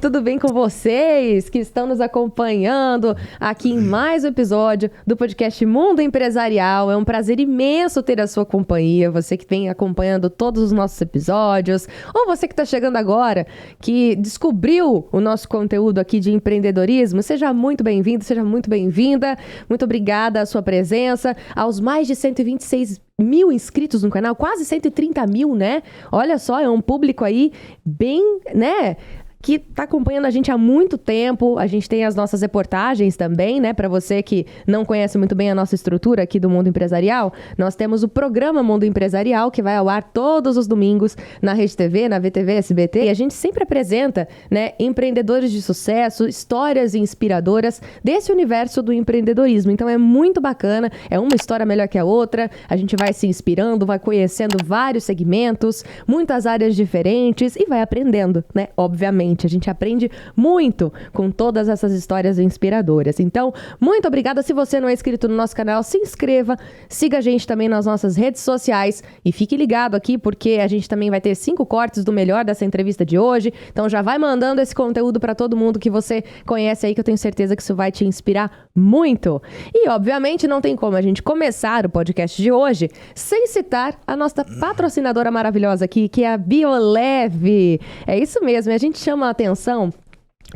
tudo bem com vocês que estão nos acompanhando aqui em mais um episódio do podcast Mundo Empresarial? É um prazer imenso ter a sua companhia, você que vem acompanhando todos os nossos episódios, ou você que está chegando agora, que descobriu o nosso conteúdo aqui de empreendedorismo. Seja muito bem-vindo, seja muito bem-vinda. Muito obrigada à sua presença, aos mais de 126 mil inscritos no canal, quase 130 mil, né? Olha só, é um público aí bem, né? Que está acompanhando a gente há muito tempo. A gente tem as nossas reportagens também, né? Para você que não conhece muito bem a nossa estrutura aqui do Mundo Empresarial, nós temos o programa Mundo Empresarial, que vai ao ar todos os domingos na Rede TV, na VTV, SBT. E a gente sempre apresenta, né, empreendedores de sucesso, histórias inspiradoras desse universo do empreendedorismo. Então é muito bacana, é uma história melhor que a outra. A gente vai se inspirando, vai conhecendo vários segmentos, muitas áreas diferentes e vai aprendendo, né? Obviamente. A gente aprende muito com todas essas histórias inspiradoras. Então, muito obrigada. Se você não é inscrito no nosso canal, se inscreva, siga a gente também nas nossas redes sociais e fique ligado aqui, porque a gente também vai ter 5 cortes do melhor dessa entrevista de hoje. Então, já vai mandando esse conteúdo para todo mundo que você conhece aí, que eu tenho certeza que isso vai te inspirar muito. E, obviamente, não tem como a gente começar o podcast de hoje sem citar a nossa patrocinadora maravilhosa aqui, que é a Bioleve. É isso mesmo, a gente chama a atenção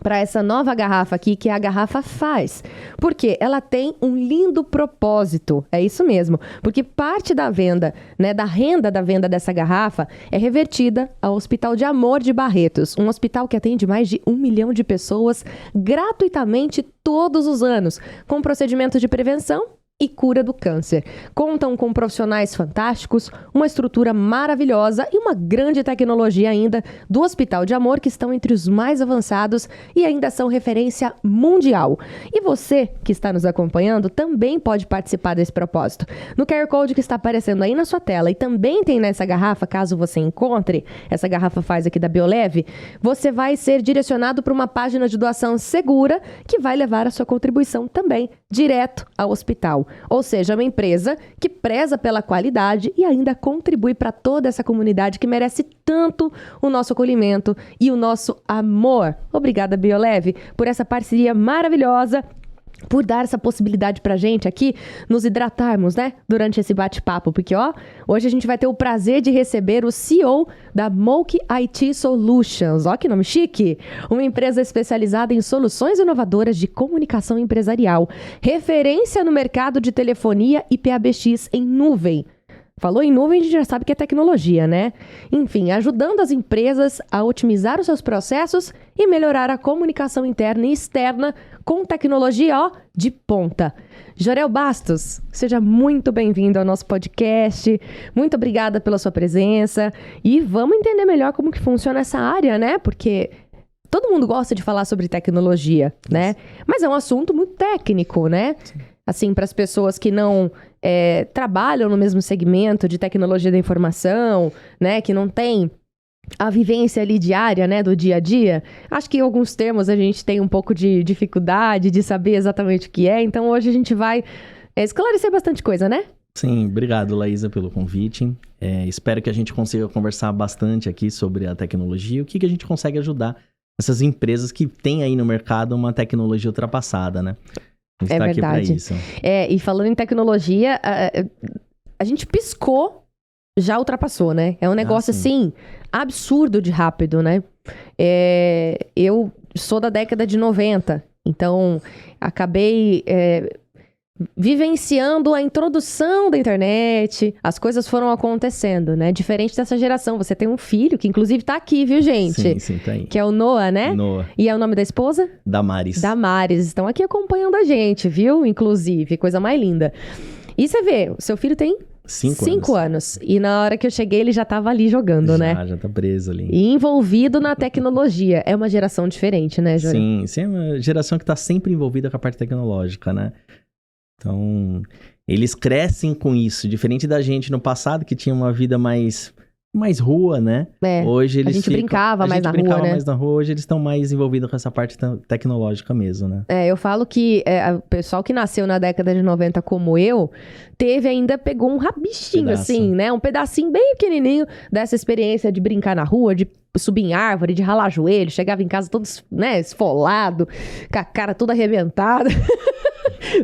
para essa nova garrafa aqui, que é a garrafa Faz. Porque ela tem um lindo propósito. É isso mesmo. Porque parte da venda, né, da renda da venda dessa garrafa é revertida ao Hospital de Amor de Barretos. Um hospital que atende mais de 1 milhão de pessoas gratuitamente todos os anos, com procedimentos de prevenção e cura do câncer. Contam com profissionais fantásticos, uma estrutura maravilhosa e uma grande tecnologia ainda do Hospital de Amor, que estão entre os mais avançados e ainda são referência mundial. E você que está nos acompanhando também pode participar desse propósito. No QR Code que está aparecendo aí na sua tela e também tem nessa garrafa, caso você encontre, essa garrafa Faz aqui da Bioleve, você vai ser direcionado para uma página de doação segura que vai levar a sua contribuição também direto ao hospital. Ou seja, uma empresa que preza pela qualidade e ainda contribui para toda essa comunidade que merece tanto o nosso acolhimento e o nosso amor. Obrigada, Bioleve, por essa parceria maravilhosa, por dar essa possibilidade pra gente aqui nos hidratarmos, né, durante esse bate-papo, porque ó, hoje a gente vai ter o prazer de receber o CEO da Moke IT Solutions, ó que nome chique, uma empresa especializada em soluções inovadoras de comunicação empresarial, referência no mercado de telefonia e PABX em nuvem. Falou em nuvem, a gente já sabe que é tecnologia, né? Enfim, ajudando as empresas a otimizar os seus processos e melhorar a comunicação interna e externa com tecnologia, ó, de ponta. Jorel Bastos, seja muito bem-vindo ao nosso podcast. Muito obrigada pela sua presença. E vamos entender melhor como que funciona essa área, né? Porque todo mundo gosta de falar sobre tecnologia, né? Mas é um assunto muito técnico, né? Sim. Assim, para as pessoas que não trabalham no mesmo segmento de tecnologia da informação, né, que não tem a vivência ali diária, né, do dia a dia, acho que em alguns termos a gente tem um pouco de dificuldade de saber exatamente o que é, então hoje a gente vai esclarecer bastante coisa, né? Sim, obrigado, Laísa, pelo convite. Espero que a gente consiga conversar bastante aqui sobre a tecnologia e o que a gente consegue ajudar essas empresas que têm aí no mercado uma tecnologia ultrapassada, né? A gente tá verdade. Aqui pra isso. E falando em tecnologia, a gente piscou, já ultrapassou, né? É um negócio, assim, absurdo de rápido, né? Eu sou da década de 90, então acabei vivenciando a introdução da internet, as coisas foram acontecendo, né? Diferente dessa geração, você tem um filho, que inclusive tá aqui, viu, gente? Sim, tá aí. Que é o Noah, né? Noah. E é o nome da esposa? Damares. Damares, estão aqui acompanhando a gente, viu? Inclusive, coisa mais linda. E você vê, o seu filho tem 5 anos. E na hora que eu cheguei, ele já tava ali jogando, né? Já tá preso ali. E envolvido na tecnologia. É uma geração diferente, né, Júlio? Sim, é uma geração que tá sempre envolvida com a parte tecnológica, né? Então, eles crescem com isso. Diferente da gente no passado, que tinha uma vida mais mais rua, né? Hoje eles a gente brincava mais na rua, né? A gente brincava mais na rua, hoje eles estão mais envolvidos com essa parte tecnológica mesmo, né? Eu falo que o pessoal que nasceu na década de 90 como eu, pegou um rabichinho, assim, né? Um pedacinho bem pequenininho dessa experiência de brincar na rua, de subir em árvore, de ralar joelho, chegava em casa todo, né, esfolado, com a cara toda arrebentada.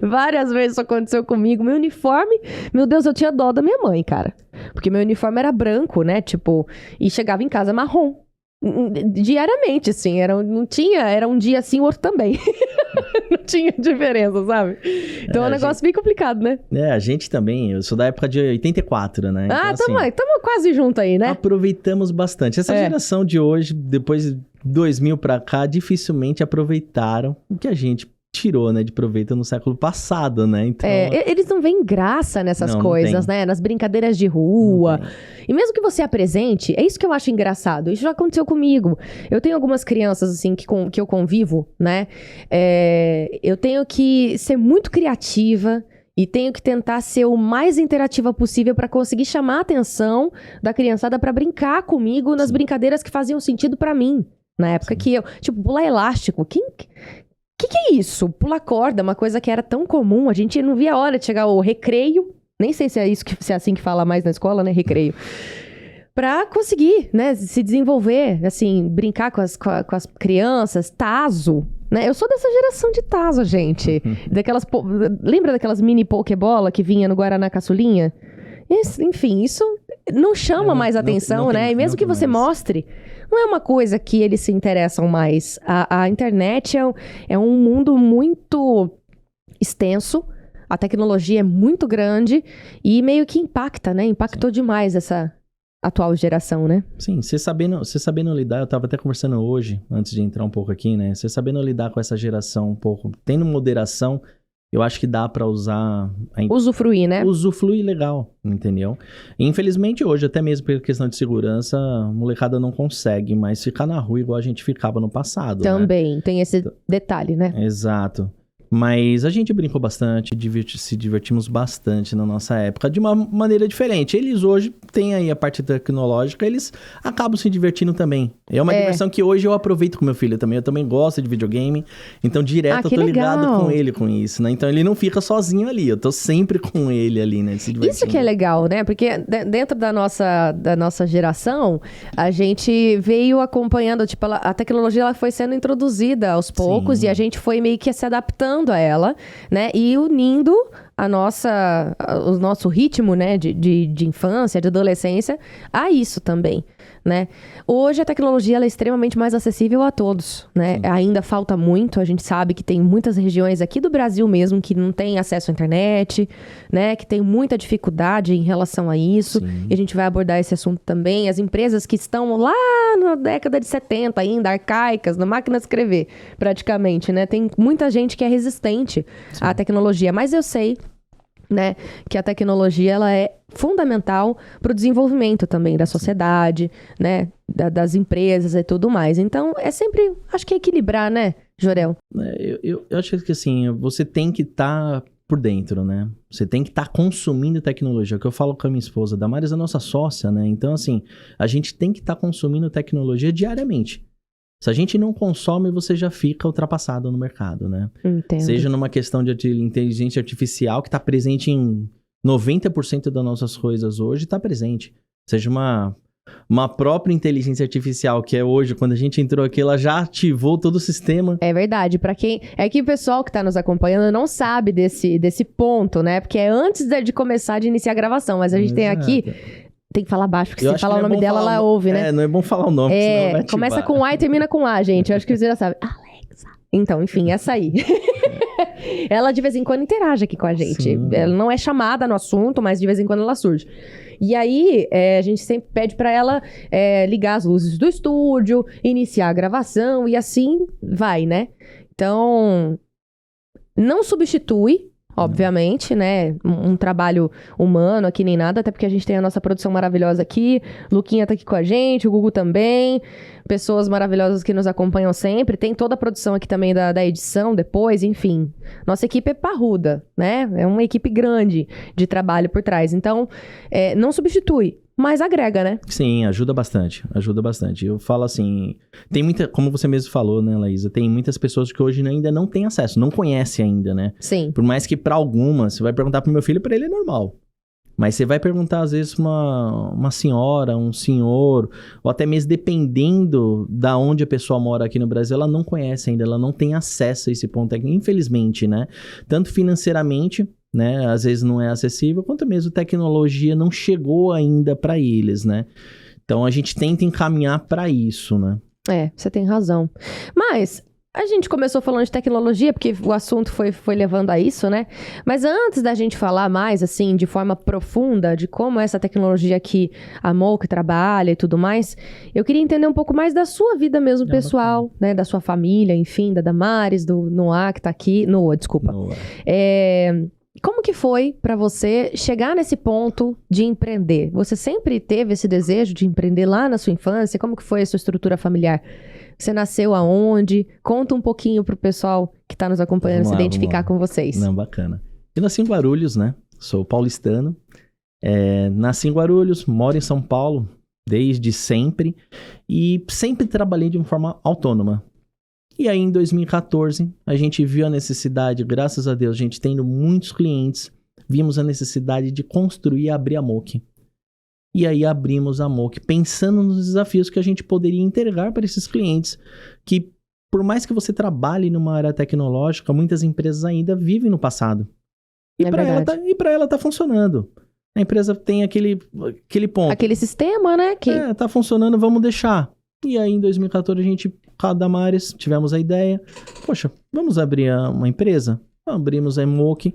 Várias vezes isso aconteceu comigo. Meu uniforme, meu Deus, eu tinha dó da minha mãe, cara. Porque meu uniforme era branco, né? Tipo, e chegava em casa marrom. Diariamente, assim. Era um dia assim, o outro também. Não tinha diferença, sabe? Então é um negócio bem complicado, né? A gente também. Eu sou da época de 84, né? Então, tamo quase junto aí, né? Aproveitamos bastante. Essa geração de hoje, depois de 2000 pra cá, dificilmente aproveitaram o que a gente tirou, né, de proveito no século passado, né? Então, eles não veem graça nessas coisas, né? Nas brincadeiras de rua. E mesmo que você apresente, é isso que eu acho engraçado. Isso já aconteceu comigo. Eu tenho algumas crianças, assim, que eu convivo, né? Eu tenho que ser muito criativa e tenho que tentar ser o mais interativa possível para conseguir chamar a atenção da criançada para brincar comigo nas brincadeiras que faziam sentido para mim. Na época que eu... Tipo, pular elástico. O que é isso? Pular corda, uma coisa que era tão comum. A gente não via a hora de chegar ao recreio. Nem sei se é assim que fala mais na escola, né? Recreio. Pra conseguir, né? Se desenvolver, assim, brincar com as crianças. Tazo, né? Eu sou dessa geração de tazo, gente. Lembra daquelas mini pokebola que vinha no Guaraná Caçulinha? Enfim, isso não chama mais atenção, né? E mesmo que você mostre, não é uma coisa que eles se interessam mais. A internet é um mundo muito extenso, a tecnologia é muito grande e meio que impacta, né? Impactou demais essa atual geração, né? Sim, você sabendo lidar, eu tava até conversando hoje, antes de entrar um pouco aqui, né? Você sabendo lidar com essa geração um pouco, tendo moderação, eu acho que dá pra usar... Usufruir, né? Usufruir legal, entendeu? E, infelizmente, hoje, até mesmo por questão de segurança, a molecada não consegue mais ficar na rua igual a gente ficava no passado, Também, tem esse detalhe, né? Exato. Mas a gente brincou bastante, se divertimos bastante na nossa época, de uma maneira diferente. Eles hoje têm aí a parte tecnológica, eles acabam se divertindo também. É uma diversão que hoje eu aproveito com meu filho também. Eu também gosto de videogame, então direto eu tô ligado com ele com isso, né? Então ele não fica sozinho ali, eu tô sempre com ele ali, né? Se divertindo. Isso que é legal, né? Porque dentro da nossa geração, a gente veio acompanhando, tipo, a tecnologia ela foi sendo introduzida aos poucos. Sim. E a gente foi meio que se adaptando a ela, né, e unindo o nosso ritmo, né, de infância, de adolescência, a isso também, né. Hoje a tecnologia ela é extremamente mais acessível a todos, né. Sim. Ainda falta muito, a gente sabe que tem muitas regiões aqui do Brasil mesmo que não tem acesso à internet, né, que tem muita dificuldade em relação a isso. Sim. E a gente vai abordar esse assunto também. As empresas que estão lá na década de 70 ainda, arcaicas, na máquina de escrever, praticamente, né, tem muita gente que é resistente à tecnologia, mas eu sei, né, que a tecnologia ela é fundamental para o desenvolvimento também da sociedade, né, das empresas e tudo mais. Então, é sempre, acho que é equilibrar, né, Jorel? Eu acho que assim, você tem que estar por dentro, né? Você tem que estar consumindo tecnologia. É o que eu falo com a minha esposa, Damares é a nossa sócia, né? Então, assim, a gente tem que estar consumindo tecnologia diariamente. Se a gente não consome, você já fica ultrapassado no mercado, né? Entendo. Seja numa questão de inteligência artificial, que está presente em 90% das nossas coisas hoje, está presente. Seja uma própria inteligência artificial, que é hoje, quando a gente entrou aqui, ela já ativou todo o sistema. É verdade. Para quem... É que o pessoal que está nos acompanhando não sabe desse ponto, né? Porque é antes de começar, de iniciar a gravação. Mas a gente tem aqui... Tem que falar baixo, porque se falar o nome dela, ela ouve, né? Não é bom falar o nome, senão vai começa com A e termina com A, gente. Eu acho que você já sabe. Alexa. Então, enfim, essa aí. Ela, de vez em quando, interage aqui com a gente. Sim. Ela não é chamada no assunto, mas de vez em quando ela surge. E aí, a gente sempre pede pra ela ligar as luzes do estúdio, iniciar a gravação, e assim vai, né? Então, não substitui, obviamente, né? Um trabalho humano aqui nem nada, até porque a gente tem a nossa produção maravilhosa aqui. Luquinha tá aqui com a gente, o Gugu também. Pessoas maravilhosas que nos acompanham sempre. Tem toda a produção aqui também da edição depois, enfim. Nossa equipe é parruda, né? É uma equipe grande de trabalho por trás. Então, não substitui, mas agrega, né? Sim, ajuda bastante, ajuda bastante. Eu falo assim, tem muita, como você mesmo falou, né, Laísa, tem muitas pessoas que hoje ainda não têm acesso, não conhecem ainda, né? Sim. Por mais que para algumas, você vai perguntar pro meu filho, para ele é normal. Mas você vai perguntar, às vezes, uma senhora, um senhor, ou até mesmo dependendo da onde a pessoa mora aqui no Brasil, ela não conhece ainda, ela não tem acesso a esse ponto técnico, infelizmente, né? Tanto financeiramente, né? Às vezes não é acessível, quanto mesmo tecnologia não chegou ainda para eles, né? Então a gente tenta encaminhar para isso, né? Você tem razão. Mas a gente começou falando de tecnologia, porque o assunto foi levando a isso, né? Mas antes da gente falar mais, assim, de forma profunda, de como essa tecnologia que a Moc trabalha e tudo mais, eu queria entender um pouco mais da sua vida mesmo, pessoal, né? Da sua família, enfim, da Damares, do Noah, que tá aqui. Noah, desculpa. Como que foi pra você chegar nesse ponto de empreender? Você sempre teve esse desejo de empreender lá na sua infância? Como que foi a sua estrutura familiar? Você nasceu aonde? Conta um pouquinho pro pessoal que tá nos acompanhando se identificar com vocês. Não, bacana. Eu nasci em Guarulhos, né? Sou paulistano. Nasci em Guarulhos, moro em São Paulo desde sempre. E sempre trabalhei de uma forma autônoma. E aí, em 2014, a gente viu a necessidade, graças a Deus, a gente tendo muitos clientes, vimos a necessidade de construir e abrir a Moc. E aí abrimos a Moc, pensando nos desafios que a gente poderia entregar para esses clientes, que por mais que você trabalhe numa área tecnológica, muitas empresas ainda vivem no passado. E para ela tá funcionando. A empresa tem aquele ponto. Aquele sistema, né? Tá funcionando, vamos deixar. E aí, em 2014, a gente, a Damares, tivemos a ideia. Poxa, vamos abrir uma empresa? Abrimos a Moc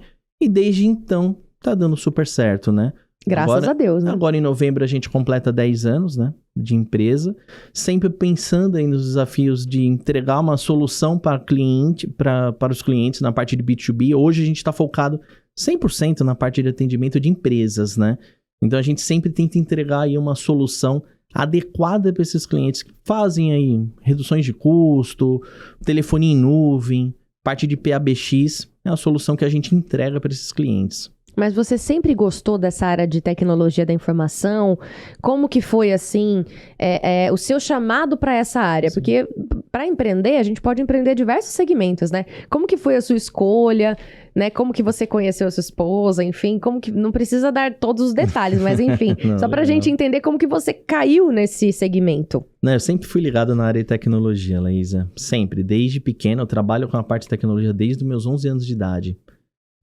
e desde então tá dando super certo, né? Graças a Deus, né? Agora, em novembro, a gente completa 10 anos, né, de empresa, sempre pensando aí nos desafios de entregar uma solução para os clientes na parte de B2B. Hoje, a gente está focado 100% na parte de atendimento de empresas, né? Então, a gente sempre tenta entregar aí uma solução adequada para esses clientes que fazem aí reduções de custo, telefonia em nuvem, parte de PABX, é a solução que a gente entrega para esses clientes. Mas você sempre gostou dessa área de tecnologia da informação? Como que foi, assim, o seu chamado para essa área? Sim. Porque para empreender, a gente pode empreender diversos segmentos, né? Como que foi a sua escolha, né? Como que você conheceu a sua esposa, enfim, como que... Não precisa dar todos os detalhes, mas enfim, só pra gente entender como que você caiu nesse segmento. Não, eu sempre fui ligado na área de tecnologia, Laísa. Sempre. Desde pequeno, eu trabalho com a parte de tecnologia desde os meus 11 anos de idade.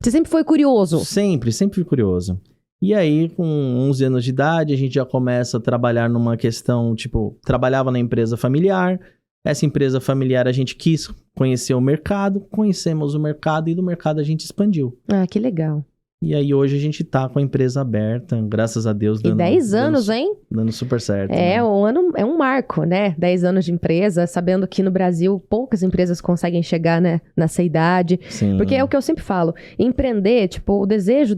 Você sempre foi curioso? Sempre fui curioso. E aí, com 11 anos de idade, a gente já começa a trabalhar numa questão, tipo, trabalhava na empresa familiar. Essa empresa familiar, a gente quis conhecer o mercado, conhecemos o mercado e do mercado a gente expandiu. Ah, que legal. E aí, hoje a gente tá com a empresa aberta, graças a Deus. E 10 anos, hein? Dando super certo. Né? É um marco, né? 10 anos de empresa, sabendo que no Brasil poucas empresas conseguem chegar, né, nessa idade. Sim. Porque é o que eu sempre falo, empreender, tipo, o desejo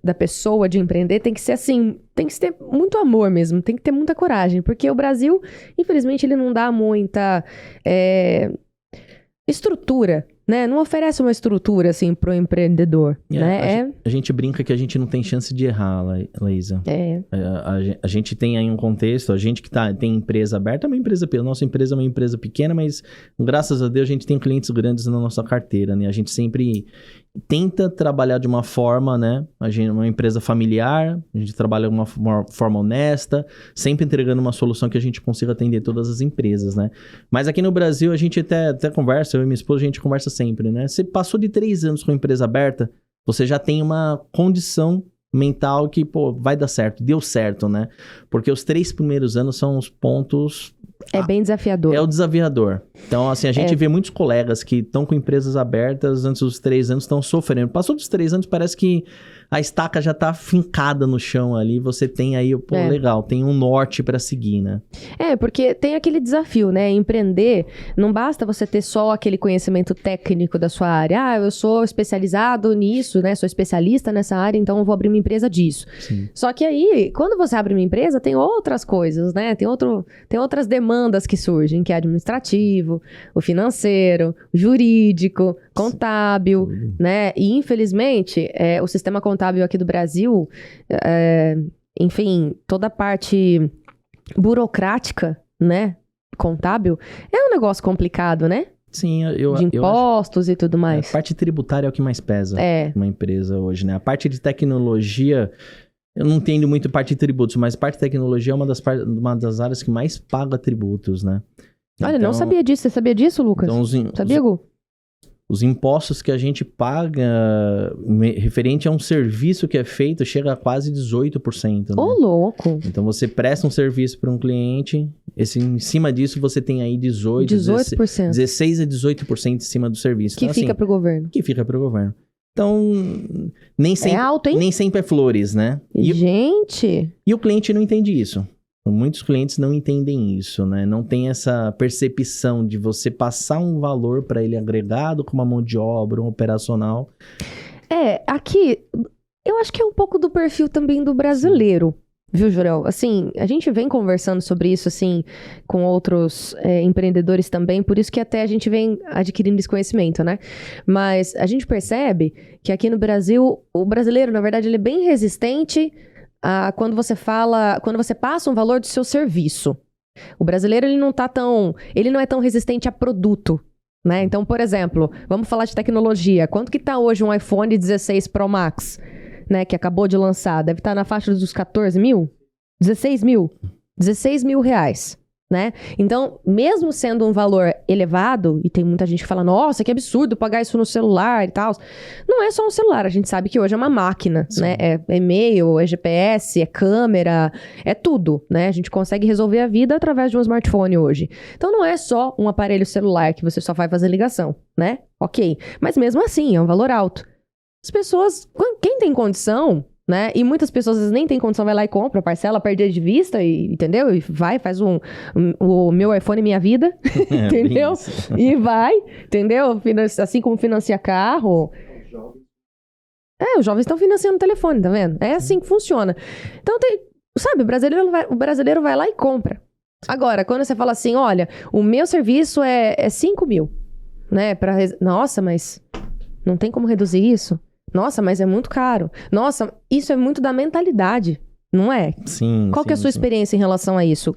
da pessoa de empreender tem que ser assim, tem que ter muito amor mesmo, tem que ter muita coragem. Porque o Brasil, infelizmente, ele não dá muita estrutura, né? Não oferece uma estrutura, assim, pro empreendedor, né? A gente brinca que a gente não tem chance de errar, Laísa. A gente tem aí um contexto, a gente que tem empresa aberta, é uma empresa, nossa empresa é uma empresa pequena, mas graças a Deus a gente tem clientes grandes na nossa carteira, né? A gente sempre tenta trabalhar de uma forma, né? A gente é uma empresa familiar, a gente trabalha de uma forma honesta, sempre entregando uma solução que a gente consiga atender todas as empresas, né? Mas aqui no Brasil a gente até conversa, eu e minha esposa, a gente conversa sempre, né? Você passou de 3 anos com a empresa aberta, você já tem uma condição mental que, pô, vai dar certo, deu certo, né? Porque os 3 primeiros anos são os pontos... É bem desafiador. É o desafiador. Então, assim, a gente vê muitos colegas que estão com empresas abertas antes dos 3 anos, estão sofrendo. Passou dos 3 anos, parece que a estaca já tá fincada no chão ali. Você tem aí, pô, legal, tem um norte para seguir, né? Porque tem aquele desafio, né? Empreender, não basta você ter só aquele conhecimento técnico da sua área. Ah, eu sou especializado nisso, né? Sou especialista nessa área, então eu vou abrir uma empresa disso. Sim. Só que aí, quando você abre uma empresa, tem outras coisas, né? Tem outras demandas que surgem, que é administrativo, o financeiro, o jurídico, contábil, né? E, infelizmente, o sistema contábil aqui do Brasil, enfim, toda a parte burocrática, né? Contábil, é um negócio complicado, né? Sim, eu De impostos e tudo a mais. parte tributária é o que mais pesa É. numa empresa hoje, né? A parte de tecnologia, eu não entendo muito parte de tributos, mas parte de tecnologia é uma das áreas que mais paga tributos, né? Olha, não sabia disso. Você sabia disso, Lucas? Então, Sabia, Gu? os impostos que a gente paga referente a um serviço que é feito chega a quase 18%, né? Ô, louco. Então, você presta um serviço para um cliente, em cima disso você tem aí 18%. 16 a 18% em cima do serviço. Que Então, fica assim, pro governo. que fica para o governo. Então, nem sempre, É alto, hein? nem sempre é flores, né? Gente. E o cliente não entende isso. Muitos clientes não entendem isso, né? Não tem essa percepção de você passar um valor para ele agregado com uma mão de obra, um operacional. Aqui, eu acho que é um pouco do perfil também do brasileiro, viu, Jorel? Assim, a gente vem conversando sobre isso, assim, com outros empreendedores também, por isso que até a gente vem adquirindo esse conhecimento, né? Mas a gente percebe que aqui no Brasil, o brasileiro, na verdade, ele é bem resistente quando você passa um valor do seu serviço. O brasileiro, ele não é tão resistente a produto, né? Então, por exemplo, vamos falar de tecnologia. Quanto que tá hoje um iPhone 16 Pro Max, né? Que acabou de lançar. Deve estar na faixa dos 14 mil? 16 mil? 16 mil reais, né? Então, mesmo sendo um valor elevado, e tem muita gente que fala, nossa, que absurdo pagar isso no celular e tal. Não é só um celular, a gente sabe que hoje é uma máquina, Sim. né? É e-mail, é GPS, é câmera, é tudo, né? A gente consegue resolver a vida através de um smartphone hoje. Então, não é só um aparelho celular que você só vai fazer ligação, né? Ok. Mas mesmo assim, é um valor alto. As pessoas, quem tem condição, né? E muitas pessoas às vezes nem tem condição, vai lá e compra, parcela, perde de vista, entendeu? E faz o meu iPhone Minha Vida, entendeu? E vai, entendeu? Assim como financia carro. Os jovens estão financiando o telefone, tá vendo? É assim que funciona. Então, sabe, o brasileiro vai lá e compra. Agora, quando você fala assim, olha, o meu serviço é 5 mil, né? Nossa, mas não tem como reduzir isso? Nossa, mas é muito caro. Nossa, isso é muito da mentalidade, não é? Sim. Qual que é a sua experiência em relação a isso?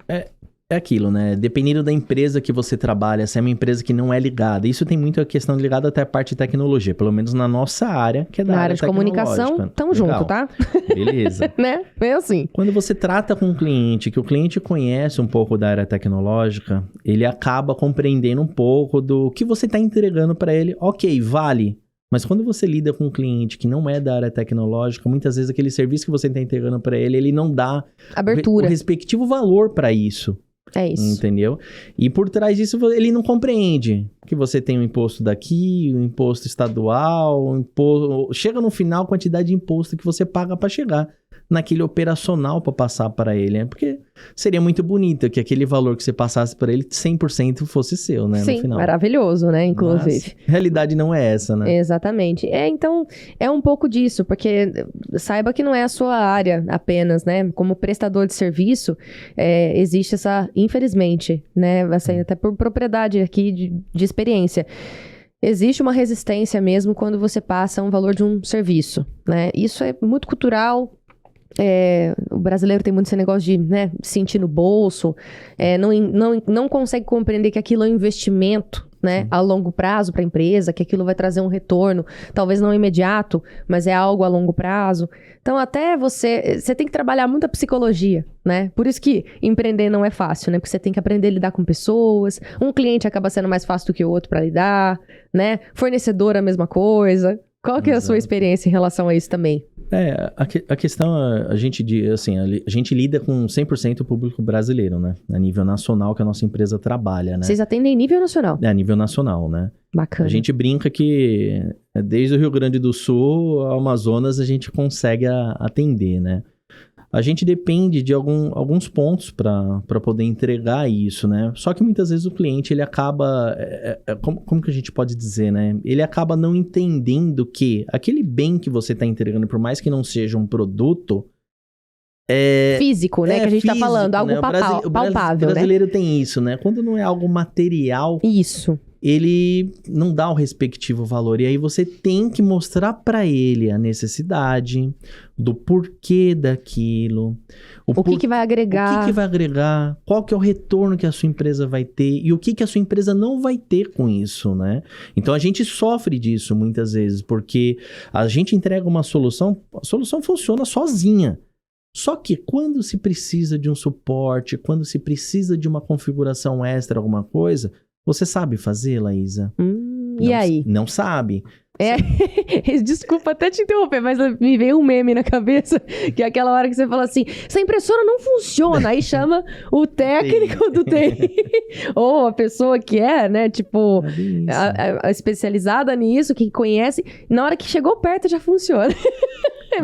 É aquilo, né? Dependendo da empresa que você trabalha, se é uma empresa que não é ligada. Isso tem muito a questão ligada até a parte de tecnologia, pelo menos na nossa área, que é da Na área área de comunicação, tamo junto, tá? Beleza. Né? É assim. Quando você trata com um cliente, que o cliente conhece um pouco da área tecnológica, ele acaba compreendendo um pouco do que você está entregando para ele. Ok, vale. Mas quando você lida com um cliente que não é da área tecnológica, muitas vezes aquele serviço que você está entregando para ele não dá abertura, o respectivo valor para isso. É isso. Entendeu? E por trás disso, ele não compreende que você tem um imposto daqui, um imposto estadual, chega no final a quantidade de imposto que você paga para chegar naquele operacional para passar para ele, né? Porque seria muito bonito que aquele valor que você passasse para ele 100% fosse seu, né? Sim, no final. Maravilhoso, né? Inclusive. Mas a realidade não é essa, né? Exatamente. Então, é um pouco disso, porque saiba que não é a sua área apenas, né? Como prestador de serviço, existe essa, infelizmente, né? Assim, até por propriedade aqui de experiência. Existe uma resistência mesmo quando você passa um valor de um serviço, né? Isso é muito cultural. O brasileiro tem muito esse negócio de, né, sentir no bolso, não consegue compreender que aquilo é um investimento, né, a longo prazo para a empresa, que aquilo vai trazer um retorno, talvez não imediato, mas é algo a longo prazo. Então, até você tem que trabalhar muito a psicologia, né? Por isso que empreender não é fácil, né? Porque você tem que aprender a lidar com pessoas, um cliente acaba sendo mais fácil do que o outro para lidar, né? Fornecedor, a mesma coisa. Qual que é a sua experiência em relação a isso também? A questão, a gente lida com 100% o público brasileiro, né? A nível nacional que a nossa empresa trabalha, né? Vocês atendem em nível nacional? A nível nacional, né? Bacana. A gente brinca que desde o Rio Grande do Sul ao Amazonas a gente consegue atender, né? A gente depende de alguns pontos para poder entregar isso, né? Só que muitas vezes o cliente, ele acaba... como que a gente pode dizer, né? Ele acaba não entendendo que aquele bem que você está entregando, por mais que não seja um produto... físico, né? Que a gente está falando, algo né? palpável, o brasileiro tem isso, né? Quando não é algo material... Isso. ele não dá o respectivo valor. E aí você tem que mostrar para ele a necessidade do porquê daquilo. O que vai agregar. O que vai agregar, qual que é o retorno que a sua empresa vai ter e o que a sua empresa não vai ter com isso, né? Então a gente sofre disso muitas vezes, porque a gente entrega uma solução, a solução funciona sozinha. Só que quando se precisa de um suporte, quando se precisa de uma configuração extra, alguma coisa, você sabe fazer, Laísa? E aí? Não sabe. Desculpa até te interromper, mas me veio um meme na cabeça, que é aquela hora que você fala assim, essa impressora não funciona, aí chama o técnico do TI, ou a pessoa que é, né, tipo, a especializada nisso, que conhece, na hora que chegou perto já funciona.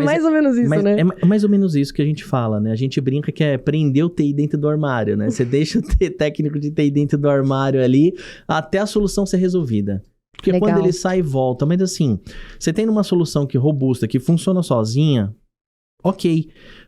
Mais ou menos isso, né? É mais ou menos isso que a gente fala, né? A gente brinca que é prender o TI dentro do armário, né? Você deixa o técnico de TI dentro do armário ali até a solução ser resolvida. Porque Legal. quando ele sai e volta, mas assim, você tem uma solução que robusta, que funciona sozinha, ok.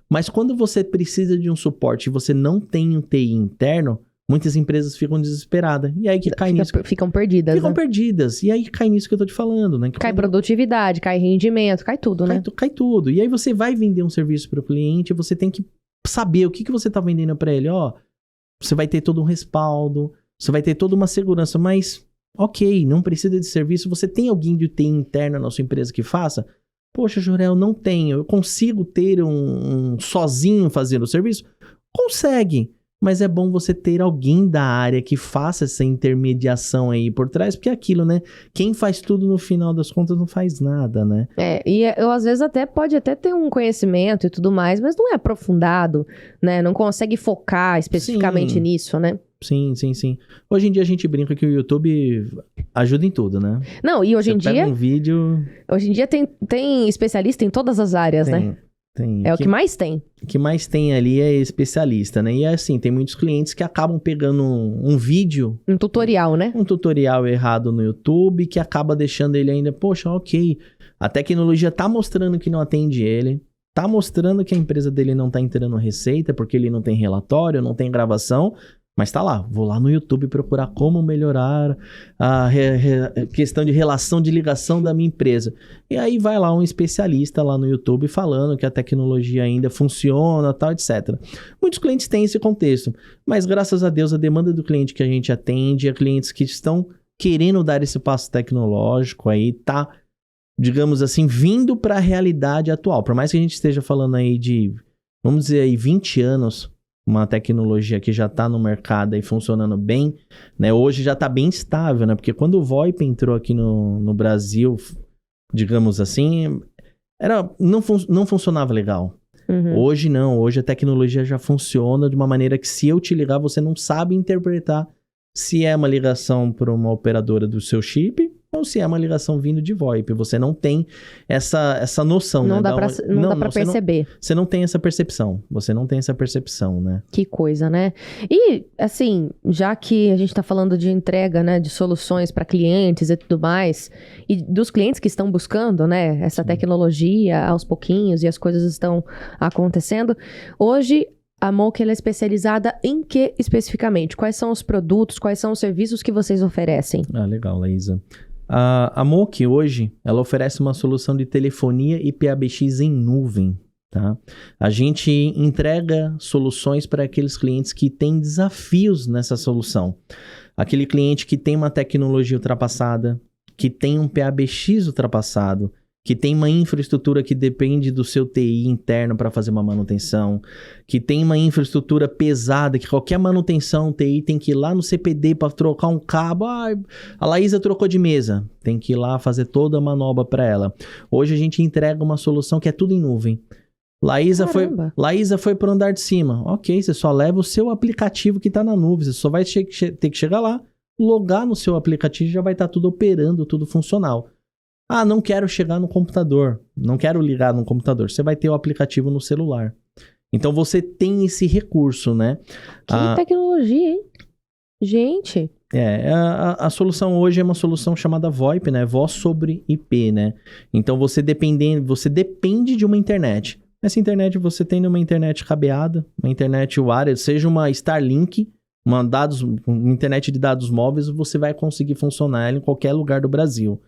Mas quando você precisa de um suporte e você não tem um TI interno, muitas empresas ficam desesperadas. E aí que cai nisso. Ficam perdidas, Ficam né? perdidas. E aí cai nisso que eu tô te falando, né? Que Cai produtividade, cai rendimento, cai tudo, né? Cai tudo. E aí você vai vender um serviço para o cliente, você tem que saber o que você tá vendendo para ele. Ó, você vai ter todo um respaldo, você vai ter toda uma segurança, mas ok, não precisa de serviço. Você tem alguém de TI interno na sua empresa que faça? Poxa, Jorel, não tenho. Eu consigo ter um sozinho fazendo o serviço? Consegue. Mas é bom você ter alguém da área que faça essa intermediação aí por trás, porque é aquilo, né? Quem faz tudo no final das contas não faz nada, né? E eu às vezes pode até ter um conhecimento e tudo mais, mas não é aprofundado, né? Não consegue focar especificamente nisso, né? Sim. Hoje em dia a gente brinca que o YouTube ajuda em tudo, né? Não, e hoje em dia... dia... um vídeo... Hoje em dia tem especialista em todas as áreas, né? Tem. É o que mais tem. O que mais tem ali é especialista, né? E assim, tem muitos clientes que acabam pegando um vídeo... Um tutorial, né? Um tutorial errado no YouTube, que acaba deixando ele ainda... Poxa, ok, a tecnologia tá mostrando que não atende ele, tá mostrando que a empresa dele não tá entrando receita, porque ele não tem relatório, não tem gravação... Mas tá lá, vou lá no YouTube procurar como melhorar a questão de relação de ligação da minha empresa. E aí vai lá um especialista lá no YouTube falando que a tecnologia ainda funciona, tal, etc. Muitos clientes têm esse contexto, mas graças a Deus a demanda do cliente que a gente atende é clientes que estão querendo dar esse passo tecnológico aí, tá, digamos assim, vindo para a realidade atual. Por mais que a gente esteja falando aí de, vamos dizer aí, 20 anos... Uma tecnologia que já está no mercado e funcionando bem, né? Hoje já está bem estável, né? Porque quando o VoIP entrou aqui no Brasil, digamos assim, não funcionava legal. Uhum. Hoje não, hoje a tecnologia já funciona de uma maneira que se eu te ligar, você não sabe interpretar se é uma ligação para uma operadora do seu chip ou se é uma ligação vindo de VoIP. Você não tem essa noção, não né? Dá pra perceber. Você não tem essa percepção. Você não tem essa percepção, né? Que coisa, né? E, assim, já que a gente tá falando de entrega, né, de soluções para clientes e tudo mais, e dos clientes que estão buscando, né, essa tecnologia aos pouquinhos e as coisas estão acontecendo, hoje... A Moki, ela é especializada em que especificamente? Quais são os produtos, quais são os serviços que vocês oferecem? Ah, legal, Laísa. A Moki hoje, ela oferece uma solução de telefonia e PABX em nuvem, tá? A gente entrega soluções para aqueles clientes que têm desafios nessa solução. Aquele cliente que tem uma tecnologia ultrapassada, que tem um PABX ultrapassado, que tem uma infraestrutura que depende do seu TI interno para fazer uma manutenção, que tem uma infraestrutura pesada, que qualquer manutenção TI tem que ir lá no CPD para trocar um cabo. Ah, a Laísa trocou de mesa, tem que ir lá fazer toda a manobra para ela. Hoje a gente entrega uma solução que é tudo em nuvem. Laísa foi para o andar de cima. Ok, você só leva o seu aplicativo que está na nuvem, você só vai ter que chegar lá, logar no seu aplicativo e já vai estar tudo operando, tudo funcional. Ah, não quero chegar no computador, não quero ligar no computador. Você vai ter o aplicativo no celular. Então, você tem esse recurso, né? Que tecnologia, hein? Gente... A solução hoje é uma solução chamada VoIP, né? Voz sobre IP, né? Então, você depende de uma internet. Essa internet, você tem uma internet cabeada, uma internet wireless, seja uma Starlink, uma internet de dados móveis, você vai conseguir funcionar ela em qualquer lugar do Brasil.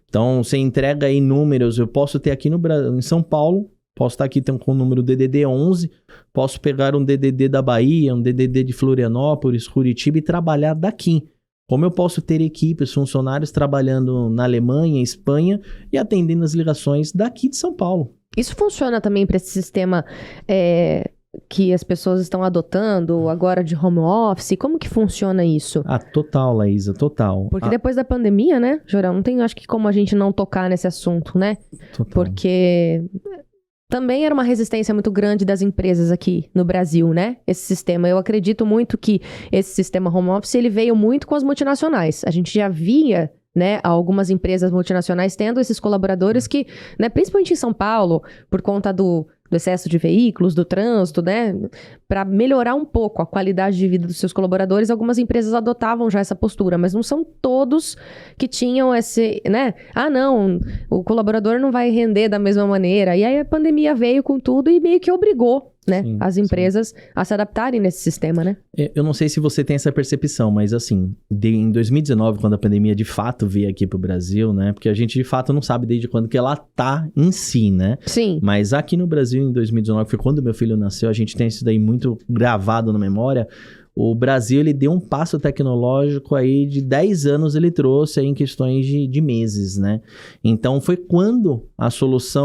Então, você entrega aí números, eu posso ter aqui em São Paulo, posso estar aqui com o número DDD 11, posso pegar um DDD da Bahia, um DDD de Florianópolis, Curitiba e trabalhar daqui. Como eu posso ter equipes, funcionários trabalhando na Alemanha, Espanha e atendendo as ligações daqui de São Paulo. Isso funciona também para esse sistema que as pessoas estão adotando agora de home office? Como que funciona isso? Total, Laísa, total. Porque depois da pandemia, né, Jorão, não tem, acho que como a gente não tocar nesse assunto, né? Total. Porque também era uma resistência muito grande das empresas aqui no Brasil, né? Esse sistema. Eu acredito muito que esse sistema home office, ele veio muito com as multinacionais. A gente já via, né, algumas empresas multinacionais tendo esses colaboradores que, né, principalmente em São Paulo, por conta do excesso de veículos, do trânsito, né, para melhorar um pouco a qualidade de vida dos seus colaboradores, algumas empresas adotavam já essa postura, mas não são todos que tinham esse, né, não, o colaborador não vai render da mesma maneira, e aí a pandemia veio com tudo e meio que obrigou, né, sim, as empresas a se adaptarem nesse sistema, né? Eu não sei se você tem essa percepção, mas assim, em 2019, quando a pandemia de fato veio aqui pro Brasil, né, porque a gente de fato não sabe desde quando que ela tá em si, né? Sim. Mas aqui no Brasil, em 2019, foi quando meu filho nasceu, a gente tem isso daí muito gravado na memória. O Brasil, ele deu um passo tecnológico aí de 10 anos, ele trouxe aí em questões de meses, né? Então, foi quando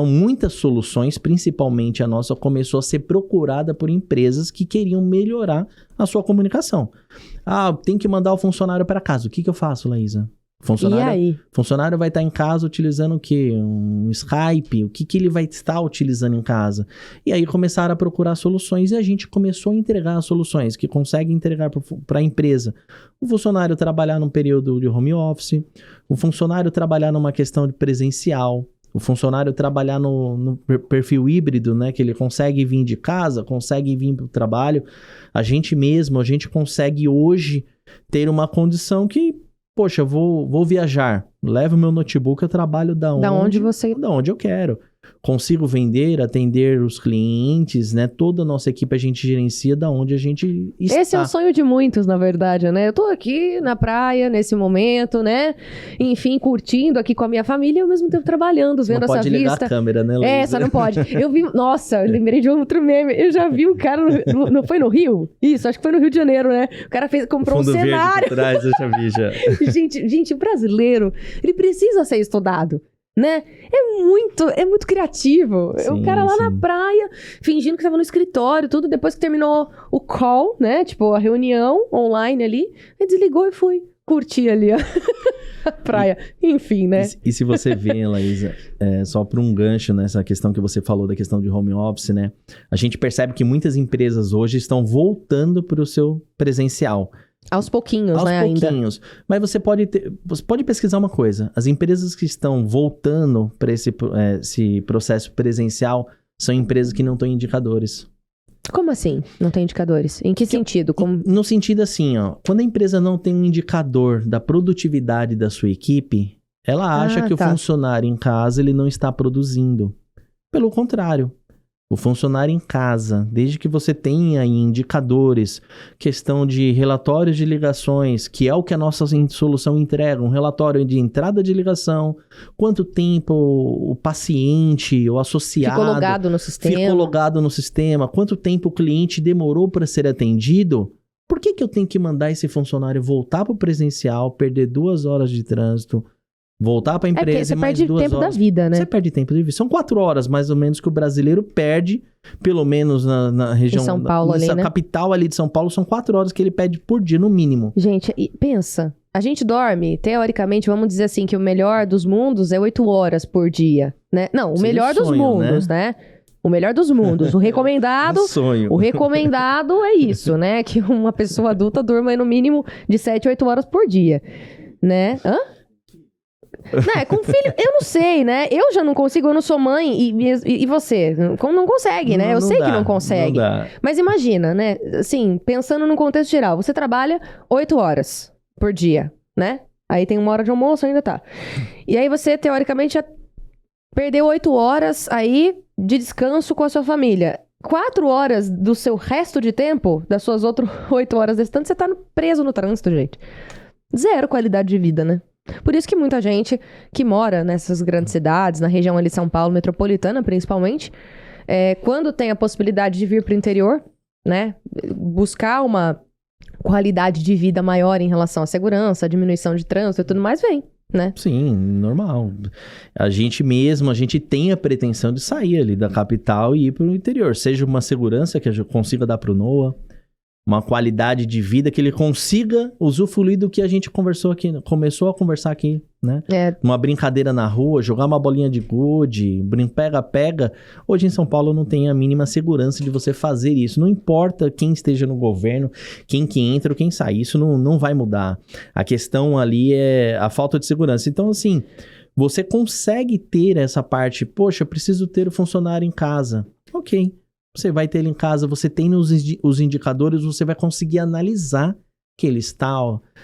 muitas soluções, principalmente a nossa, começou a ser procurada por empresas que queriam melhorar a sua comunicação. Tem que mandar o funcionário para casa. O que eu faço, Laísa? Funcionário vai estar em casa utilizando o quê? Um Skype? O que ele vai estar utilizando em casa? E aí começaram a procurar soluções e a gente começou a entregar as soluções que consegue entregar para a empresa. O funcionário trabalhar num período de home office, o funcionário trabalhar numa questão de presencial, o funcionário trabalhar no perfil híbrido, né? Que ele consegue vir de casa, consegue vir para o trabalho. A gente consegue hoje ter uma condição que, poxa, vou viajar, levo meu notebook, eu trabalho da onde eu quero. Consigo atender os clientes, né? Toda a nossa equipe a gente gerencia da onde a gente está. Esse é o sonho de muitos, na verdade, né? Eu tô aqui na praia, nesse momento, né? Enfim, curtindo aqui com a minha família e ao mesmo tempo trabalhando, vendo essa vista. Não pode ligar a câmera, né, Laísa? Só não pode. Eu lembrei de outro meme. Eu já vi um cara, não foi no Rio? Isso, acho que foi no Rio de Janeiro, né? O cara comprou um cenário. Fundo verde por trás, eu já vi já. Gente, o brasileiro, ele precisa ser estudado, né? É muito criativo. Sim, o cara lá na praia, fingindo que tava no escritório, tudo. Depois que terminou o call, né? Tipo, a reunião online ali, ele desligou e foi curtir ali a praia. Enfim, né? E se você vê, Laísa, só por um gancho nessa questão que você falou da questão de home office, né? A gente percebe que muitas empresas hoje estão voltando para o seu presencial. Aos pouquinhos, Aos né, pouquinhos. ainda. Mas você pode pesquisar uma coisa. As empresas que estão voltando para esse processo presencial são empresas que não têm indicadores. Como assim? Não tem indicadores? Em que sentido? No sentido assim, quando a empresa não tem um indicador da produtividade da sua equipe, ela acha que o funcionário em casa ele não está produzindo. Pelo contrário. O funcionário em casa, desde que você tenha indicadores, questão de relatórios de ligações, que é o que a nossa solução entrega, um relatório de entrada de ligação, quanto tempo o paciente, o associado... Ficou logado no sistema. Quanto tempo o cliente demorou para ser atendido. Por que eu tenho que mandar esse funcionário voltar para o presencial, perder 2 horas de trânsito, voltar para a empresa e mais 2 horas. Você perde tempo da vida, né? Você perde tempo da vida. São 4 horas, mais ou menos, que o brasileiro perde, pelo menos na região... Em São Paulo ali, né? Capital ali de São Paulo, são 4 horas que ele perde por dia, no mínimo. Gente, pensa, a gente dorme, teoricamente, vamos dizer assim, que o melhor dos mundos é 8 horas por dia, né? Não, o melhor dos mundos, né? O melhor dos mundos. O recomendado... sonho. O recomendado é isso, né? Que uma pessoa adulta durma no mínimo de 7 a 8 horas por dia, né? Não, com filho, eu não sei, né? Eu já não consigo, eu não sou mãe e você? Não consegue, né? Eu sei que não consegue. Não dá. Mas imagina, né? Assim, pensando no contexto geral, você trabalha 8 horas por dia, né? Aí tem 1 hora de almoço, ainda tá. E aí você, teoricamente, já perdeu 8 horas aí de descanso com a sua família. 4 horas do seu resto de tempo, das suas outras 8 horas restantes, você tá preso no trânsito, gente. Zero qualidade de vida, né? Por isso que muita gente que mora nessas grandes cidades, na região ali de São Paulo, metropolitana principalmente, quando tem a possibilidade de vir pro interior, né, buscar uma qualidade de vida maior em relação à segurança, à diminuição de trânsito e tudo mais, vem, né? Sim, normal. A gente tem a pretensão de sair ali da capital e ir para o interior. Seja uma segurança que a gente consiga dar para o Noah, uma qualidade de vida que ele consiga usufruir do que a gente começou a conversar aqui, né? Uma brincadeira na rua, jogar uma bolinha de gude, pega-pega. Hoje em São Paulo não tem a mínima segurança de você fazer isso. Não importa quem esteja no governo, quem que entra ou quem sai. Isso não vai mudar. A questão ali é a falta de segurança. Então, assim, você consegue ter essa parte, poxa, preciso ter o funcionário em casa. Ok. Você vai ter ele em casa, você tem os indicadores, você vai conseguir analisar que ele está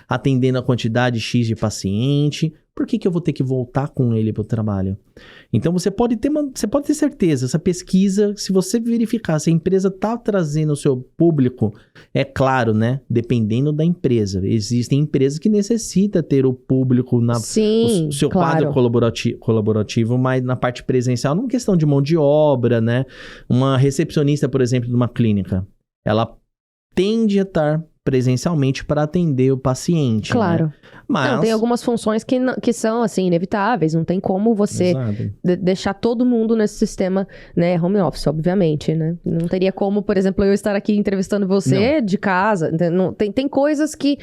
atendendo a quantidade X de paciente. Por que eu vou ter que voltar com ele para o trabalho? Então, você pode ter certeza, essa pesquisa, se você verificar se a empresa está trazendo o seu público, é claro, né? Dependendo da empresa. Existem empresas que necessitam ter o público o seu quadro colaborativo, mas na parte presencial, não é questão de mão de obra, né? Uma recepcionista, por exemplo, de uma clínica, ela tende a estar presencialmente para atender o paciente. Claro. Né? Mas... Não, tem algumas funções que são, assim, inevitáveis. Não tem como você deixar todo mundo nesse sistema, né? Home office, obviamente, né? Não teria como, por exemplo, eu estar aqui entrevistando você de casa. Não, tem coisas que,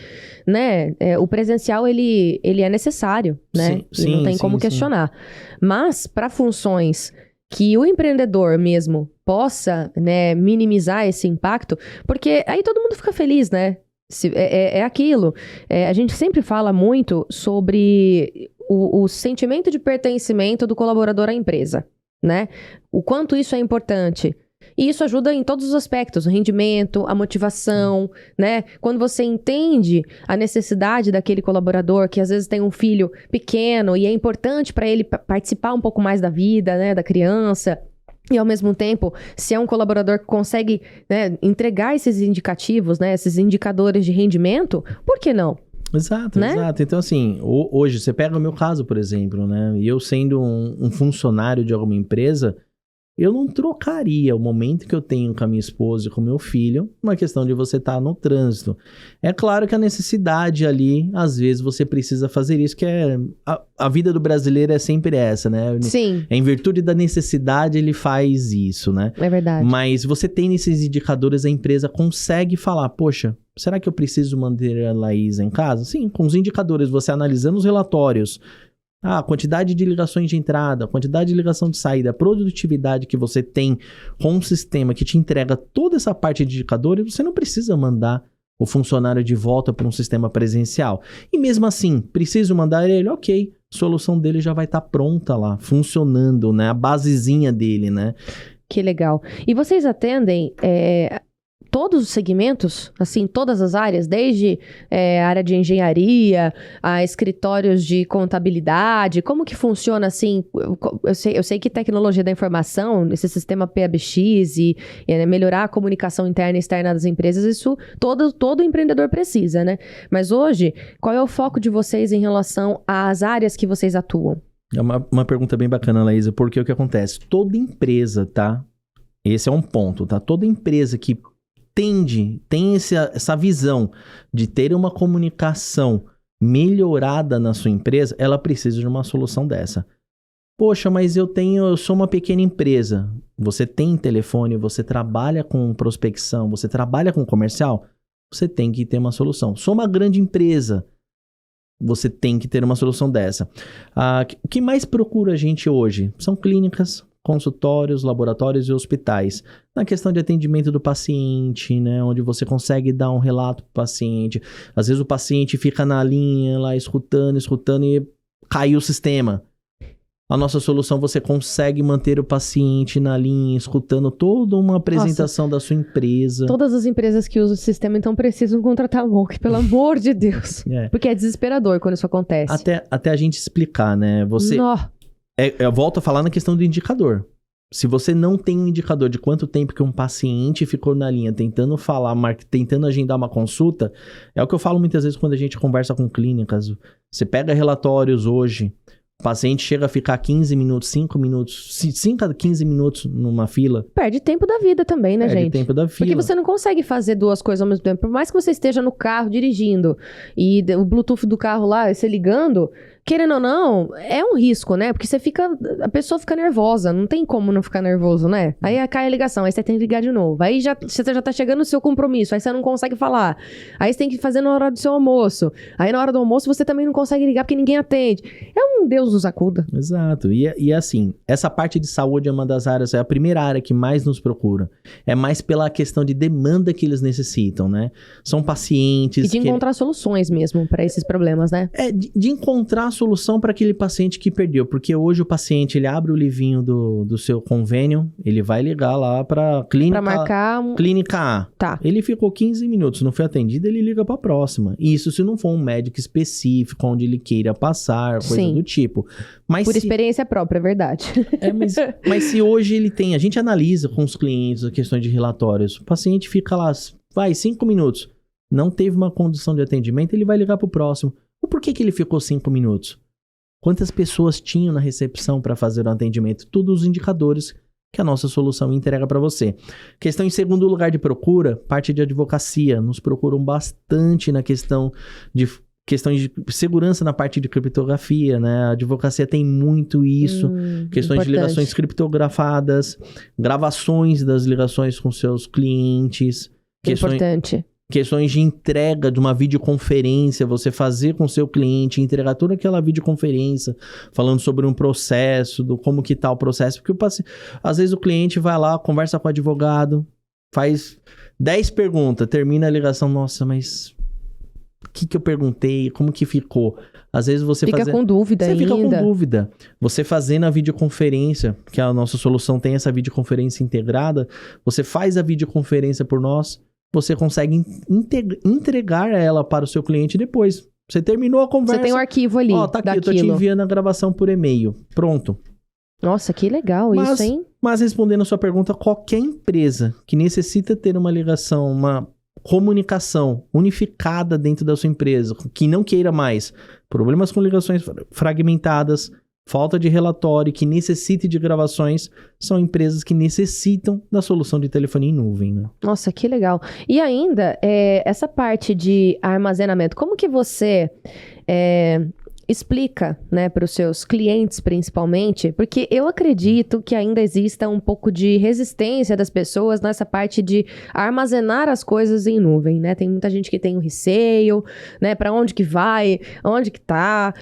né? O presencial, ele é necessário, né? Sim, não tem como questionar. Mas, para funções que o empreendedor mesmo possa, né, minimizar esse impacto, porque aí todo mundo fica feliz, né? É aquilo. A gente sempre fala muito sobre o sentimento de pertencimento do colaborador à empresa, né? O quanto isso é importante. E isso ajuda em todos os aspectos, o rendimento, a motivação, né? Quando você entende a necessidade daquele colaborador que às vezes tem um filho pequeno e é importante para ele participar um pouco mais da vida, né, da criança. E ao mesmo tempo, se é um colaborador que consegue, né, entregar esses indicativos, né, esses indicadores de rendimento, por que não? Exato, né? Exato. Então, assim, hoje, você pega o meu caso, por exemplo, né? E eu sendo um funcionário de alguma empresa, eu não trocaria o momento que eu tenho com a minha esposa e com o meu filho, uma questão de você estar no trânsito. É claro que a necessidade ali, às vezes você precisa fazer isso, que a vida do brasileiro é sempre essa, né? Sim. Em virtude da necessidade, ele faz isso, né? É verdade. Mas você tem esses indicadores, a empresa consegue falar, poxa, será que eu preciso manter a Laís em casa? Sim, com os indicadores, você analisando os relatórios, a quantidade de ligações de entrada, a quantidade de ligação de saída, a produtividade que você tem com um sistema que te entrega toda essa parte de indicadores, você não precisa mandar o funcionário de volta para um sistema presencial. E mesmo assim, preciso mandar ele, ok, a solução dele já vai estar pronta lá, funcionando, né? A basezinha dele, né? Que legal. E vocês atendem todos os segmentos, assim, todas as áreas, desde a área de engenharia, a escritórios de contabilidade, como que funciona, assim, eu sei que tecnologia da informação, esse sistema PABX e melhorar a comunicação interna e externa das empresas, isso todo empreendedor precisa, né? Mas hoje, qual é o foco de vocês em relação às áreas que vocês atuam? É uma pergunta bem bacana, Laísa, porque o que acontece? Toda empresa, tá? Esse é um ponto, tá? Toda empresa que tem essa visão de ter uma comunicação melhorada na sua empresa, ela precisa de uma solução dessa. Poxa, mas eu sou uma pequena empresa. Você tem telefone, você trabalha com prospecção, você trabalha com comercial, você tem que ter uma solução. Sou uma grande empresa, você tem que ter uma solução dessa. O que mais procura a gente hoje? São clínicas, consultórios, laboratórios e hospitais. Na questão de atendimento do paciente, né? Onde você consegue dar um relato para o paciente. Às vezes o paciente fica na linha lá escutando e caiu o sistema. A nossa solução, você consegue manter o paciente na linha, escutando toda uma apresentação da sua empresa. Todas as empresas que usam o sistema, então, precisam contratar a Monk, pelo amor de Deus. Porque é desesperador quando isso acontece. Até a gente explicar, né? Eu volto a falar na questão do indicador. Se você não tem um indicador de quanto tempo que um paciente ficou na linha tentando falar, tentando agendar uma consulta, é o que eu falo muitas vezes quando a gente conversa com clínicas. Você pega relatórios hoje, o paciente chega a ficar 15 minutos, 5 minutos, 5 a 15 minutos numa fila. Perde tempo da vida também, né, gente? Perde tempo da fila. Porque você não consegue fazer duas coisas ao mesmo tempo. Por mais que você esteja no carro dirigindo e o Bluetooth do carro lá, você ligando, querendo ou não, é um risco, né? Porque a pessoa fica nervosa, não tem como não ficar nervoso, né? Aí cai a ligação, aí você tem que ligar de novo. Aí você já tá chegando no seu compromisso, aí você não consegue falar. Aí você tem que fazer na hora do seu almoço. Aí na hora do almoço você também não consegue ligar porque ninguém atende. É um Deus nos acuda. Exato. E assim, essa parte de saúde é uma das áreas, é a primeira área que mais nos procura. É mais pela questão de demanda que eles necessitam, né? São pacientes... E de encontrar soluções mesmo para esses problemas, né? De encontrar solução para aquele paciente que perdeu, porque hoje o paciente, ele abre o livrinho do seu convênio, ele vai ligar lá para clínica, clínica A. Tá. Ele ficou 15 minutos, não foi atendido, ele liga para a próxima. Isso se não for um médico específico, onde ele queira passar, coisa do tipo. Mas por experiência própria, é verdade. Mas se hoje ele tem, a gente analisa com os clientes a questão de relatórios, o paciente fica lá, 5 minutos, não teve uma condição de atendimento, ele vai ligar para o próximo. Por que ele ficou 5 minutos? Quantas pessoas tinham na recepção para fazer o atendimento? Todos os indicadores que a nossa solução entrega para você. Questão em segundo lugar de procura, parte de advocacia. Nos procuram bastante na questões de segurança na parte de criptografia, né? A advocacia tem muito isso. Questões importante. De ligações criptografadas, gravações das ligações com seus clientes. Importante. Questões de entrega de uma videoconferência, você fazer com o seu cliente, entregar toda aquela videoconferência, falando sobre um processo, como que tá o processo. Porque às vezes o cliente vai lá, conversa com o advogado, faz 10 perguntas, termina a ligação, nossa, mas o que eu perguntei? Como que ficou? Às vezes você fica com dúvida ainda. Você fica com dúvida. Você fazendo a videoconferência, que a nossa solução tem essa videoconferência integrada, você faz a videoconferência por nós, você consegue entregar ela para o seu cliente depois. Você terminou a conversa. Você tem um arquivo ali. Tá aqui, eu tô te enviando a gravação por e-mail. Pronto. Nossa, que legal isso, hein? Mas respondendo a sua pergunta, qualquer empresa que necessita ter uma ligação, uma comunicação unificada dentro da sua empresa, que não queira mais problemas com ligações fragmentadas, falta de relatório, que necessite de gravações, são empresas que necessitam da solução de telefonia em nuvem, né? Nossa, que legal. E ainda, essa parte de armazenamento, como que você explica, né, para os seus clientes principalmente? Porque eu acredito que ainda exista um pouco de resistência das pessoas nessa parte de armazenar as coisas em nuvem, né? Tem muita gente que tem um receio, né? Para onde que vai? Onde que tá?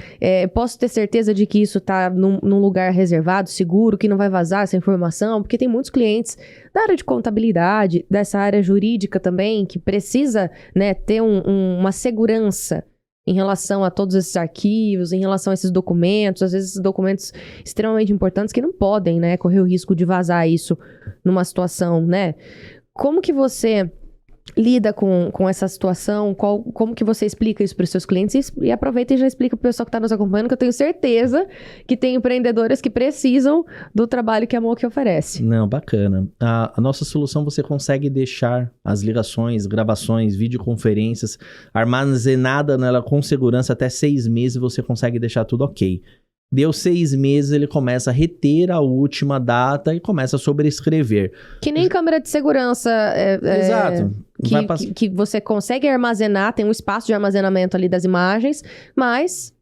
Posso ter certeza de que isso tá num lugar reservado, seguro, que não vai vazar essa informação? Porque tem muitos clientes da área de contabilidade, dessa área jurídica também, que precisa, né, ter uma segurança em relação a todos esses arquivos, em relação a esses documentos, às vezes esses documentos extremamente importantes que não podem, né, correr o risco de vazar isso numa situação, né? Como que você lida com essa situação? Como que você explica isso para os seus clientes? E aproveita e já explica para o pessoal que está nos acompanhando, que eu tenho certeza que tem empreendedores que precisam do trabalho que a Moki oferece. Não, bacana. A nossa solução, você consegue deixar as ligações, gravações, videoconferências armazenada nela com segurança até 6 meses, você consegue deixar tudo ok. Deu 6 meses, ele começa a reter a última data e começa a sobrescrever. Que nem câmera de segurança. Exato. Que você consegue armazenar, tem um espaço de armazenamento ali das imagens, mas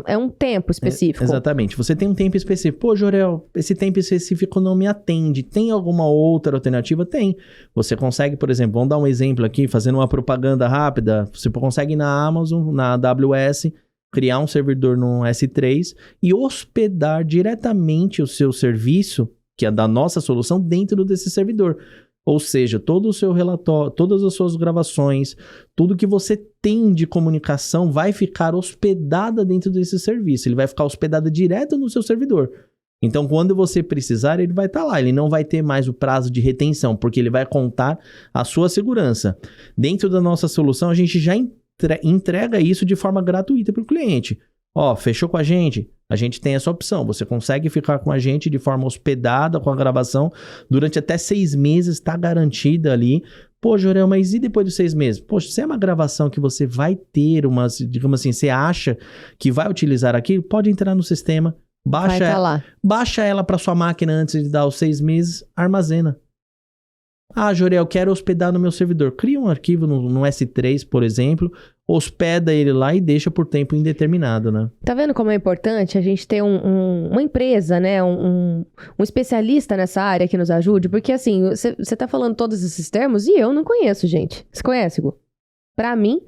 é um tempo específico. Exatamente. Você tem um tempo específico. Pô, Jorel, esse tempo específico não me atende. Tem alguma outra alternativa? Tem. Você consegue, por exemplo, vamos dar um exemplo aqui, fazendo uma propaganda rápida. Você consegue ir na Amazon, na AWS, criar um servidor no S3 e hospedar diretamente o seu serviço, que é da nossa solução, dentro desse servidor. Ou seja, todo o seu relatório, todas as suas gravações, tudo que você tem de comunicação vai ficar hospedada dentro desse serviço. Ele vai ficar hospedado direto no seu servidor. Então, quando você precisar, ele vai estar lá. Ele não vai ter mais o prazo de retenção, porque ele vai contar a sua segurança. Dentro da nossa solução, a gente já entrega isso de forma gratuita para o cliente. Ó, fechou com a gente tem essa opção. Você consegue ficar com a gente de forma hospedada com a gravação durante até 6 meses, tá garantida ali. Pô, Jorel, mas e depois dos 6 meses? Poxa, se é uma gravação que você vai ter umas, digamos assim, você acha que vai utilizar aquilo, pode entrar no sistema, baixa ela para sua máquina antes de dar os 6 meses, armazena. Ah, Jorel, quero hospedar no meu servidor. Cria um arquivo no S3, por exemplo, hospeda ele lá e deixa por tempo indeterminado, né? Tá vendo como é importante a gente ter uma empresa, né? Um especialista nessa área que nos ajude? Porque, assim, você tá falando todos esses termos e eu não conheço, gente. Você conhece, Gu? Pra mim,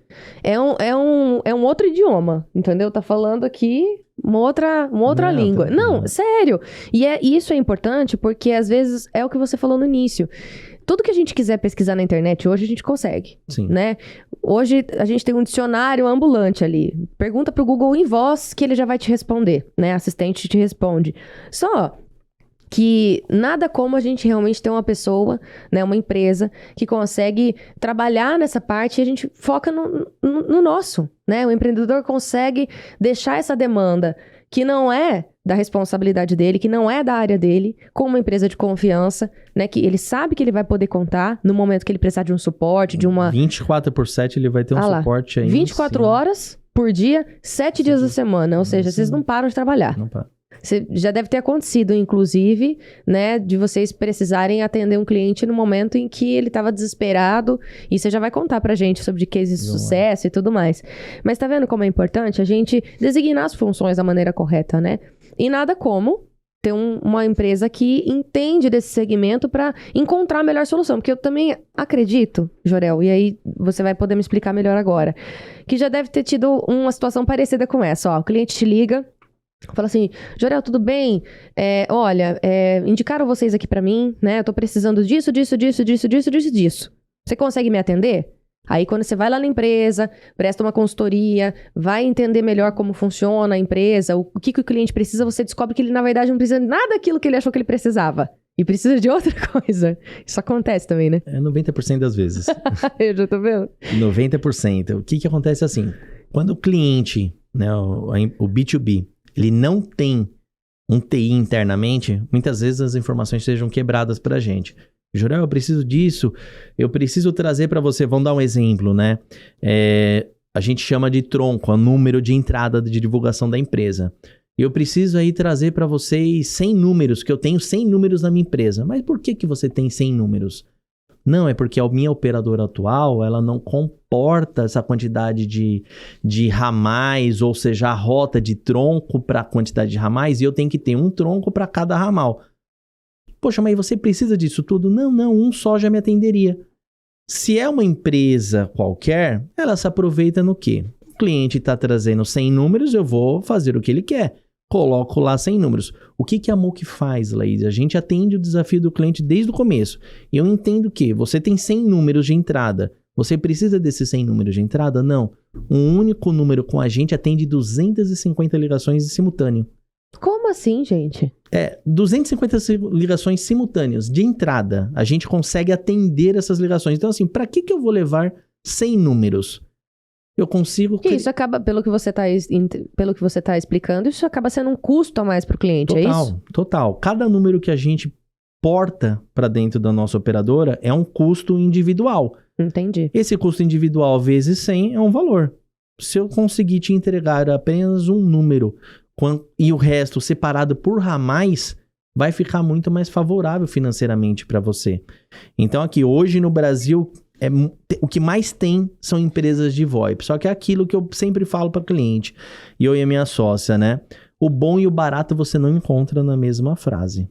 é um outro idioma, entendeu? Tá falando aqui uma outra língua. Não, sério. E isso é importante porque, às vezes, é o que você falou no início. Tudo que a gente quiser pesquisar na internet hoje, a gente consegue, Sim. Né? Hoje, a gente tem um dicionário ambulante ali. Pergunta pro Google em voz que ele já vai te responder, né? Assistente te responde. Só que nada como a gente realmente ter uma pessoa, né? Uma empresa que consegue trabalhar nessa parte e a gente foca no nosso, né? O empreendedor consegue deixar essa demanda que não é da responsabilidade dele, que não é da área dele, com uma empresa de confiança, né? Que ele sabe que ele vai poder contar no momento que ele precisar de um suporte, de uma... 24/7 ele vai ter um suporte aí. 24 horas por dia, 7 dias da semana. Ou seja, vocês não param de trabalhar. Não para. Já deve ter acontecido, inclusive, né, de vocês precisarem atender um cliente no momento em que ele estava desesperado, e você já vai contar pra gente sobre cases de sucesso e tudo mais. Mas tá vendo como é importante a gente designar as funções da maneira correta, né? E nada como ter uma empresa que entende desse segmento para encontrar a melhor solução. Porque eu também acredito, Jorel, e aí você vai poder me explicar melhor agora, que já deve ter tido uma situação parecida com essa. Ó, o cliente te liga, fala assim, Jorel, tudo bem? Olha, indicaram vocês aqui pra mim, né? Eu tô precisando disso. Você consegue me atender? Aí quando você vai lá na empresa, presta uma consultoria, vai entender melhor como funciona a empresa, o que o cliente precisa, você descobre que ele na verdade não precisa de nada daquilo que ele achou que ele precisava. E precisa de outra coisa. Isso acontece também, né? 90% das vezes. Eu já tô vendo. 90%. O que acontece assim? Quando o cliente, né, o B2B, ele não tem um TI internamente, muitas vezes as informações sejam quebradas pra gente. Jorel, eu preciso disso, eu preciso trazer para você, vamos dar um exemplo, né? A gente chama de tronco, o número de entrada de divulgação da empresa. Eu preciso aí trazer para vocês 100 números, que eu tenho 100 números na minha empresa. Mas por que você tem 100 números? Não, é porque a minha operadora atual, ela não comporta essa quantidade de ramais, ou seja, a rota de tronco para a quantidade de ramais, e eu tenho que ter um tronco para cada ramal. Poxa, mas você precisa disso tudo? Não, um só já me atenderia. Se é uma empresa qualquer, ela se aproveita no quê? O cliente está trazendo 100 números, eu vou fazer o que ele quer. Coloco lá 100 números. O que a Mook faz, Laís? A gente atende o desafio do cliente desde o começo. Eu entendo que você tem 100 números de entrada. Você precisa desses 100 números de entrada? Não. Um único número com a gente atende 250 ligações em simultâneo. Como assim, gente? 250 ligações simultâneas de entrada. A gente consegue atender essas ligações. Então, assim, para que eu vou levar 100 números? Eu consigo... Isso acaba, pelo que você tá explicando, isso acaba sendo um custo a mais para o cliente, é isso? Total. Cada número que a gente porta para dentro da nossa operadora é um custo individual. Entendi. Esse custo individual vezes 100 é um valor. Se eu conseguir te entregar apenas um número e o resto separado por ramais, vai ficar muito mais favorável financeiramente para você. Então aqui, hoje no Brasil, o que mais tem são empresas de VoIP. Só que é aquilo que eu sempre falo para cliente, e eu e a minha sócia, né? O bom e o barato você não encontra na mesma frase.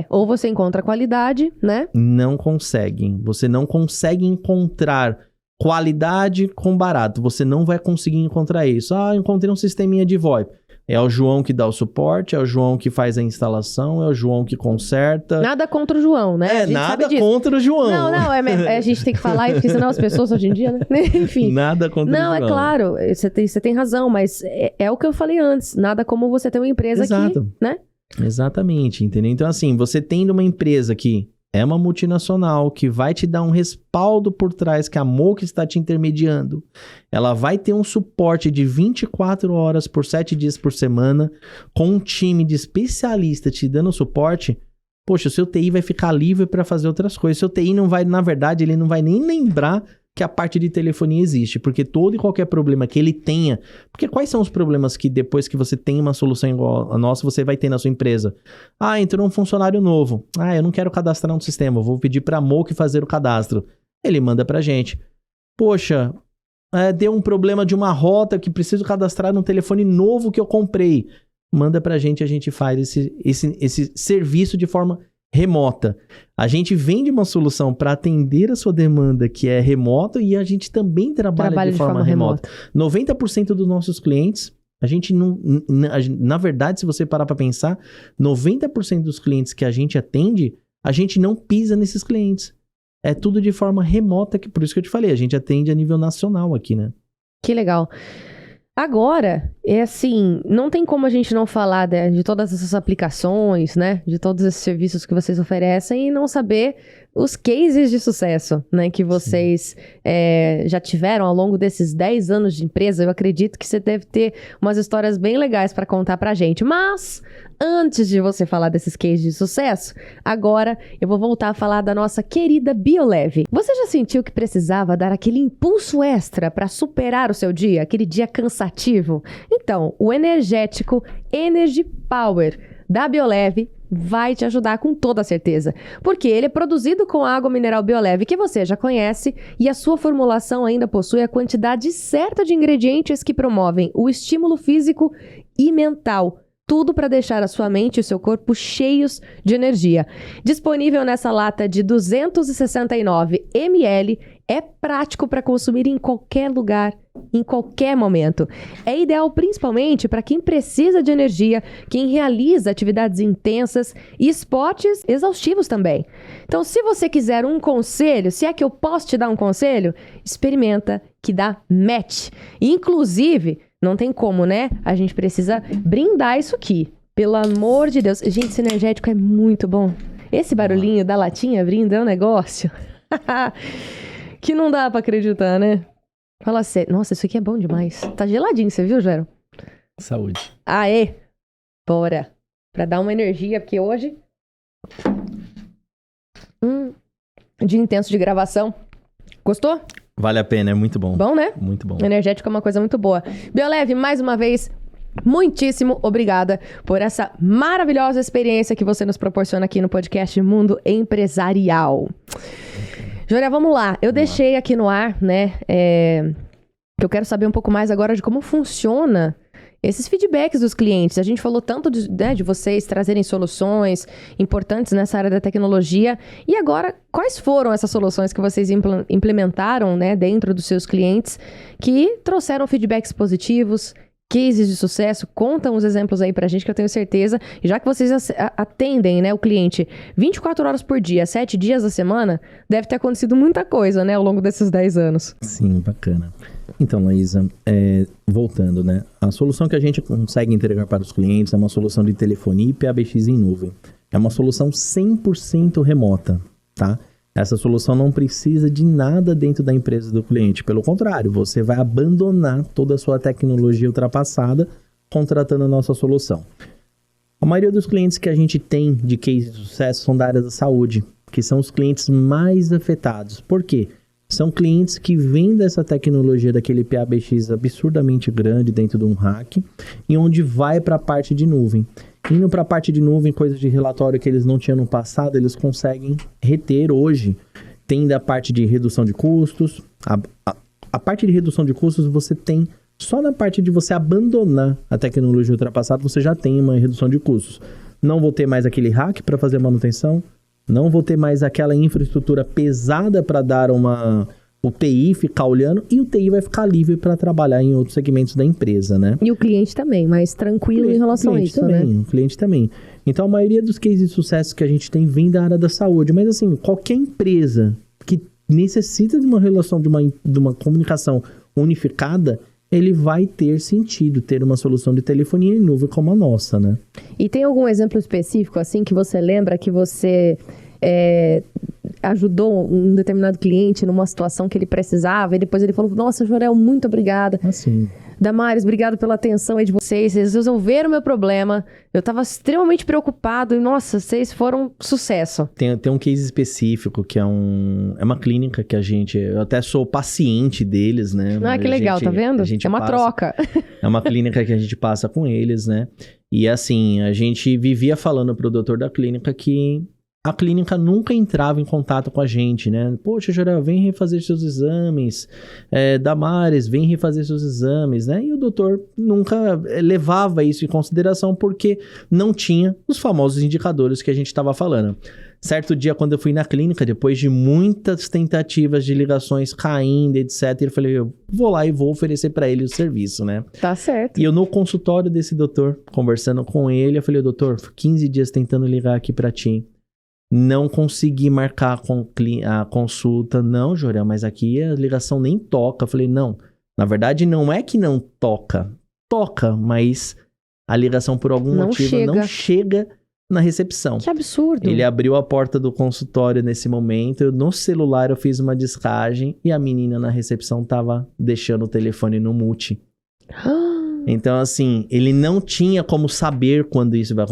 Ou você encontra qualidade, né? Não consegue. Você não consegue encontrar qualidade com barato. Você não vai conseguir encontrar isso. Encontrei um sisteminha de VoIP. É o João que dá o suporte, é o João que faz a instalação, é o João que conserta. Nada contra o João, né? Nada contra o João. Não, a gente tem que falar e porque senão as pessoas hoje em dia, né? Enfim. Nada contra o João. Não, é claro, você tem razão, mas é o que eu falei antes. Nada como você ter uma empresa aqui, né? Exatamente, entendeu? Então, assim, você tendo uma empresa que é uma multinacional que vai te dar um respaldo por trás, que a Mocha está te intermediando. Ela vai ter um suporte de 24 horas por 7 dias por semana, com um time de especialistas te dando suporte. Poxa, o seu TI vai ficar livre para fazer outras coisas. O seu TI não vai, na verdade, ele não vai nem lembrar que a parte de telefonia existe, porque todo e qualquer problema que ele tenha... Porque quais são os problemas que depois que você tem uma solução igual a nossa, você vai ter na sua empresa? Ah, entrou um funcionário novo. Ah, eu não quero cadastrar no sistema, eu vou pedir para a Mocha fazer o cadastro. Ele manda pra gente. Poxa, deu um problema de uma rota que preciso cadastrar no telefone novo que eu comprei. Manda pra gente, a gente faz esse serviço de forma remota. A gente vende uma solução para atender a sua demanda que é remota e a gente também trabalha de forma remota. 90% dos nossos clientes, a gente não... Na verdade, se você parar para pensar, 90% dos clientes que a gente atende, a gente não pisa nesses clientes. É tudo de forma remota, que por isso que eu te falei, a gente atende a nível nacional aqui, né? Que legal. Agora, é assim, não tem como a gente não falar de todas essas aplicações, né? De todos esses serviços que vocês oferecem e não saber os cases de sucesso, né? Que vocês já tiveram ao longo desses 10 anos de empresa. Eu acredito que você deve ter umas histórias bem legais para contar pra gente. Mas, antes de você falar desses cases de sucesso, agora eu vou voltar a falar da nossa querida Bioleve. Você já sentiu que precisava dar aquele impulso extra para superar o seu dia? Aquele dia cansativo? Então, o energético Energy Power da Bioleve vai te ajudar com toda certeza, porque ele é produzido com água mineral Bioleve, que você já conhece, e a sua formulação ainda possui a quantidade certa de ingredientes que promovem o estímulo físico e mental. Tudo para deixar a sua mente e o seu corpo cheios de energia. Disponível nessa lata de 269 ml, é prático para consumir em qualquer lugar, em qualquer momento. É ideal principalmente para quem precisa de energia, quem realiza atividades intensas e esportes exaustivos também. Então, se você quiser um conselho, se é que eu posso te dar um conselho, experimenta que dá match. Inclusive, não tem como, né? A gente precisa brindar isso aqui. Pelo amor de Deus. Gente, esse energético é muito bom. Esse barulhinho da latinha abrindo é um negócio que não dá pra acreditar, né? Fala sério. Nossa, isso aqui é bom demais. Tá geladinho, você viu, Gero? Saúde. Aê! Bora. Pra dar uma energia, porque hoje... dia intenso de gravação. Gostou? Vale a pena, é muito bom. Bom, né? Muito bom. Energético é uma coisa muito boa. Bioleve, mais uma vez, muitíssimo obrigada por essa maravilhosa experiência que você nos proporciona aqui no podcast Mundo Empresarial. Júlia, vamos lá. Eu deixei aqui no ar, né, que eu quero saber um pouco mais agora de como funciona esses feedbacks dos clientes. A gente falou tanto de vocês trazerem soluções importantes nessa área da tecnologia. E agora, quais foram essas soluções que vocês implementaram, né, dentro dos seus clientes que trouxeram feedbacks positivos, cases de sucesso? Conta uns exemplos aí pra gente que eu tenho certeza. E já que vocês atendem, né, o cliente 24 horas por dia, 7 dias da semana, deve ter acontecido muita coisa, né, ao longo desses 10 anos. Sim, bacana. Então, Laísa, voltando, né? A solução que a gente consegue entregar para os clientes é uma solução de telefonia e PBX em nuvem. É uma solução 100% remota, tá? Essa solução não precisa de nada dentro da empresa do cliente. Pelo contrário, você vai abandonar toda a sua tecnologia ultrapassada contratando a nossa solução. A maioria dos clientes que a gente tem de case de sucesso são da área da saúde, que são os clientes mais afetados. Por quê? São clientes que vêm dessa tecnologia daquele PBX absurdamente grande dentro de um rack e onde vai para a parte de nuvem. Indo para a parte de nuvem, coisas de relatório que eles não tinham no passado, eles conseguem reter hoje. Tem da parte de redução de custos. A parte de redução de custos você tem só na parte de você abandonar a tecnologia ultrapassada, você já tem uma redução de custos. Não vou ter mais aquele rack para fazer manutenção. Não vou ter mais aquela infraestrutura pesada para dar o TI ficar olhando, e o TI vai ficar livre para trabalhar em outros segmentos da empresa, né? E o cliente também, mais tranquilo em relação a isso, também, né? O cliente também. Então, a maioria dos cases de sucesso que a gente tem vem da área da saúde. Mas, assim, qualquer empresa que necessita de uma relação, de uma comunicação unificada, ele vai ter sentido ter uma solução de telefonia em nuvem como a nossa, né? E tem algum exemplo específico, assim, que você lembra que você ajudou um determinado cliente numa situação que ele precisava, e depois ele falou, nossa, Jorel, muito obrigada. Assim. Damares, obrigado pela atenção aí de vocês resolveram o meu problema, eu tava extremamente preocupado, e nossa, vocês foram sucesso. Tem um case específico, que é uma clínica que eu até sou paciente deles, né? Ah, que legal, tá vendo? É uma troca. É uma clínica que a gente passa com eles, né? E assim, a gente vivia falando pro doutor da clínica que a clínica nunca entrava em contato com a gente, né? Poxa, Jorel, vem refazer seus exames. Damares, vem refazer seus exames, né? E o doutor nunca levava isso em consideração porque não tinha os famosos indicadores que a gente estava falando. Certo dia, quando eu fui na clínica, depois de muitas tentativas de ligações caindo, etc., eu falei, eu vou lá e vou oferecer para ele o serviço, né? Tá certo. E eu no consultório desse doutor, conversando com ele, eu falei, doutor, 15 dias tentando ligar aqui para ti. Não consegui marcar a consulta. Não, Jorel, mas aqui a ligação nem toca. Eu falei, não. Na verdade, não é que não toca. Toca, mas a ligação por algum motivo não chega na recepção. Que absurdo. Ele abriu a porta do consultório nesse momento. No celular eu fiz uma descagem e a menina na recepção tava deixando o telefone no mute. Então, assim, ele não tinha como saber quando isso vai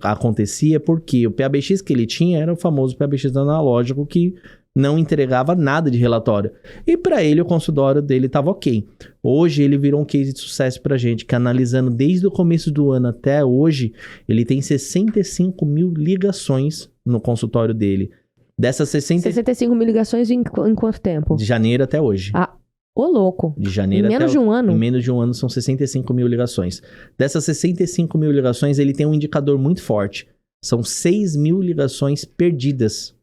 acontecia, porque o PABX que ele tinha era o famoso PABX analógico que não entregava nada de relatório. E para ele, o consultório dele estava ok. Hoje, ele virou um case de sucesso pra gente, que analisando desde o começo do ano até hoje, ele tem 65 mil ligações no consultório dele. Dessas 65 mil ligações em quanto tempo? De janeiro até hoje. Ô, louco. De janeiro até... Em menos de um ano? Em menos de um ano são 65 mil ligações. Dessas 65 mil ligações, ele tem um indicador muito forte. São 6 mil ligações perdidas.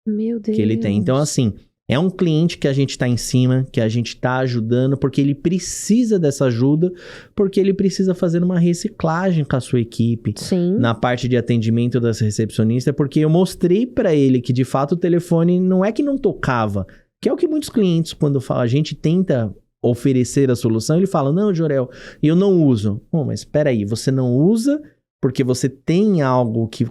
Meu Deus. Que ele tem. Então, assim, é um cliente que a gente tá em cima, que a gente tá ajudando, porque ele precisa dessa ajuda, porque ele precisa fazer uma reciclagem com a sua equipe. Sim. Na parte de atendimento das recepcionistas, porque eu mostrei para ele que, de fato, o telefone não é que não tocava, que é o que muitos clientes, quando a gente tenta oferecer a solução, ele fala, não, Jorel, eu não uso. Mas espera aí, você não usa porque você tem algo que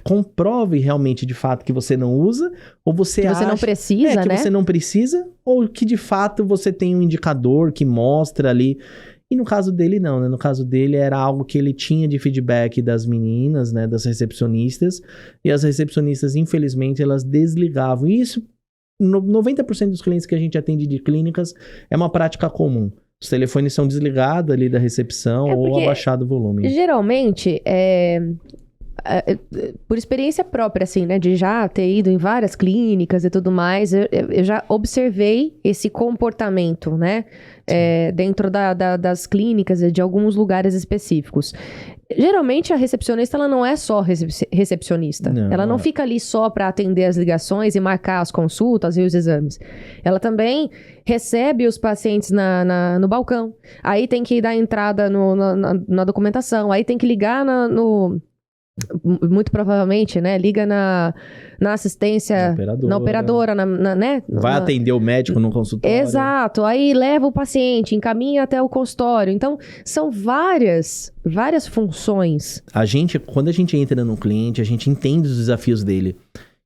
comprove realmente, de fato, que você não usa? Ou você acha... Você não precisa, que né? você não precisa? Ou que, de fato, você tem um indicador que mostra ali... E no caso dele, não, né? No caso dele, era algo que ele tinha de feedback das meninas, né? Das recepcionistas. E as recepcionistas, infelizmente, elas desligavam. E isso... 90% dos clientes que a gente atende de clínicas é uma prática comum. Os telefones são desligados ali da recepção ou abaixado o volume. Geralmente, por experiência própria, assim, né? De já ter ido em várias clínicas e tudo mais, eu já observei esse comportamento, né? Dentro das clínicas e de alguns lugares específicos. Geralmente, a recepcionista, ela não é só recepcionista. Não, ela não fica ali só para atender as ligações e marcar as consultas e os exames. Ela também recebe os pacientes no balcão. Aí tem que dar entrada na documentação. Aí tem que ligar muito provavelmente, né? Liga na assistência, na operadora, né? Vai atender o médico no consultório. Exato. Aí leva o paciente, encaminha até o consultório. Então, são várias funções. Quando a gente entra no cliente, a gente entende os desafios dele.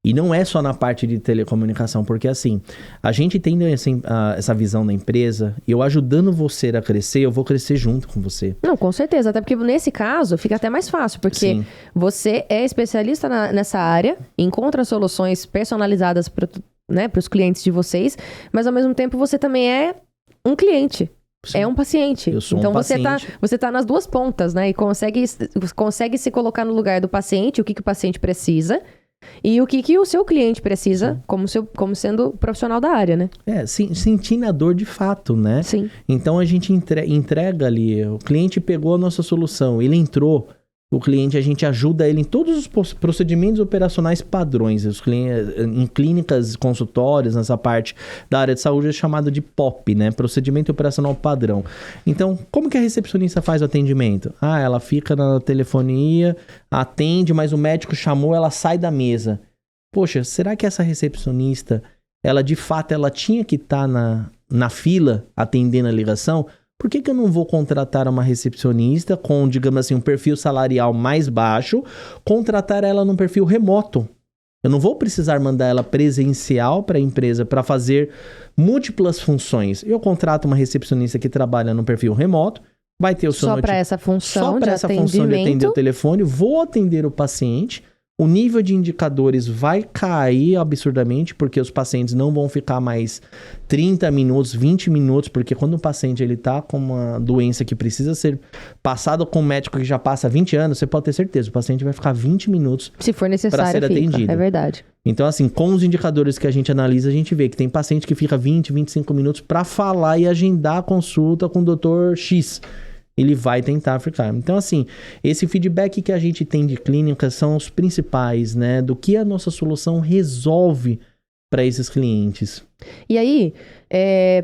E não é só na parte de telecomunicação, porque assim, a gente tendo essa visão da empresa, eu ajudando você a crescer, eu vou crescer junto com você. Não, com certeza, até porque nesse caso fica até mais fácil, porque Sim. Você é especialista nessa área, encontra soluções personalizadas para os clientes de vocês, mas ao mesmo tempo você também é um cliente. Sim. É um paciente. Eu sou então um paciente. Você tá nas duas pontas, né? E consegue se colocar no lugar do paciente, o que o paciente precisa. E o que o seu cliente precisa, como sendo profissional da área, né? Sentindo a dor de fato, né? Sim. Então a gente entrega ali, o cliente pegou a nossa solução, ele entrou, a gente ajuda ele em todos os procedimentos operacionais padrões. Em clínicas, consultórios, nessa parte da área de saúde é chamado de POP, né? Procedimento operacional padrão. Então, como que a recepcionista faz o atendimento? Ela fica na telefonia, atende, mas o médico chamou, ela sai da mesa. Poxa, será que essa recepcionista, ela de fato, ela tinha que estar na fila atendendo a ligação? Por que eu não vou contratar uma recepcionista com, digamos assim, um perfil salarial mais baixo, contratar ela num perfil remoto? Eu não vou precisar mandar ela presencial para a empresa para fazer múltiplas funções. Eu contrato uma recepcionista que trabalha no perfil remoto, vai ter o seu Só para essa função de função de atender o telefone, vou atender o paciente. O nível de indicadores vai cair absurdamente, porque os pacientes não vão ficar mais 30 minutos, 20 minutos, porque quando o paciente está com uma doença que precisa ser passada com um médico que já passa 20 anos, você pode ter certeza, o paciente vai ficar 20 minutos se for necessário, para ser atendido. É verdade. Então, assim, com os indicadores que a gente analisa, a gente vê que tem paciente que fica 20, 25 minutos para falar e agendar a consulta com o Dr. X. Ele vai tentar ficar. Então, assim, esse feedback que a gente tem de clínica são os principais, né? Do que a nossa solução resolve para esses clientes. E aí,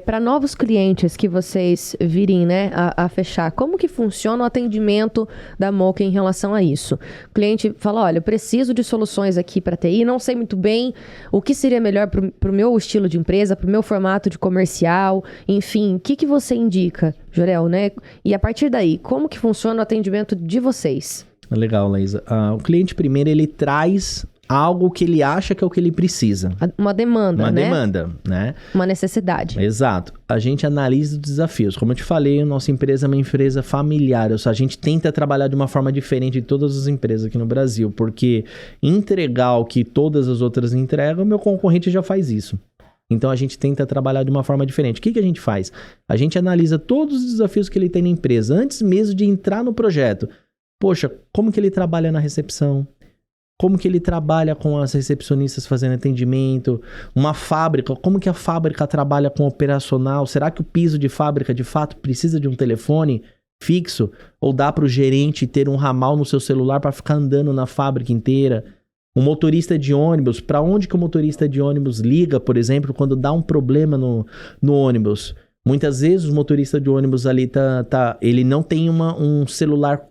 para novos clientes que vocês virem, né, a fechar, como que funciona o atendimento da Mocha em relação a isso? O cliente fala, olha, eu preciso de soluções aqui para TI, não sei muito bem o que seria melhor para o meu estilo de empresa, para o meu formato de comercial, enfim, o que você indica, Jorel, né? E a partir daí, como que funciona o atendimento de vocês? Legal, Laísa. O cliente primeiro, ele traz algo que ele acha que é o que ele precisa. Uma demanda, Uma né? demanda, né? Uma necessidade. Exato. A gente analisa os desafios. Como eu te falei, a nossa empresa é uma empresa familiar. Ou seja, a gente tenta trabalhar de uma forma diferente de todas as empresas aqui no Brasil, porque entregar o que todas as outras entregam, o meu concorrente já faz isso. Então, a gente tenta trabalhar de uma forma diferente. O que a gente faz? A gente analisa todos os desafios que ele tem na empresa, antes mesmo de entrar no projeto. Poxa, como que ele trabalha na recepção? Como que ele trabalha com as recepcionistas fazendo atendimento? Uma fábrica, como que a fábrica trabalha com operacional? Será que o piso de fábrica, de fato, precisa de um telefone fixo? Ou dá para o gerente ter um ramal no seu celular para ficar andando na fábrica inteira? Um motorista de ônibus, para onde que o motorista de ônibus liga, por exemplo, quando dá um problema no ônibus? Muitas vezes o motorista de ônibus ali ele não tem um celular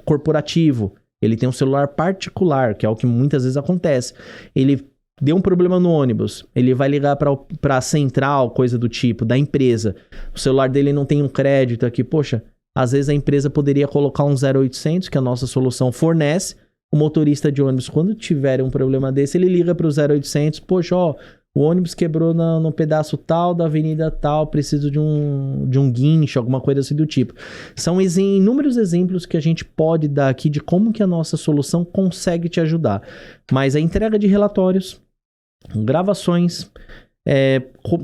corporativo. Ele tem um celular particular, que é o que muitas vezes acontece. Ele deu um problema no ônibus, ele vai ligar para a central, coisa do tipo, da empresa. O celular dele não tem um crédito aqui. Poxa, às vezes a empresa poderia colocar um 0800, que a nossa solução fornece. O motorista de ônibus, quando tiver um problema desse, ele liga para o 0800. Poxa, o ônibus quebrou no pedaço tal da avenida tal, preciso de um guincho, alguma coisa assim do tipo. São inúmeros exemplos que a gente pode dar aqui de como que a nossa solução consegue te ajudar. Mas a entrega de relatórios, gravações,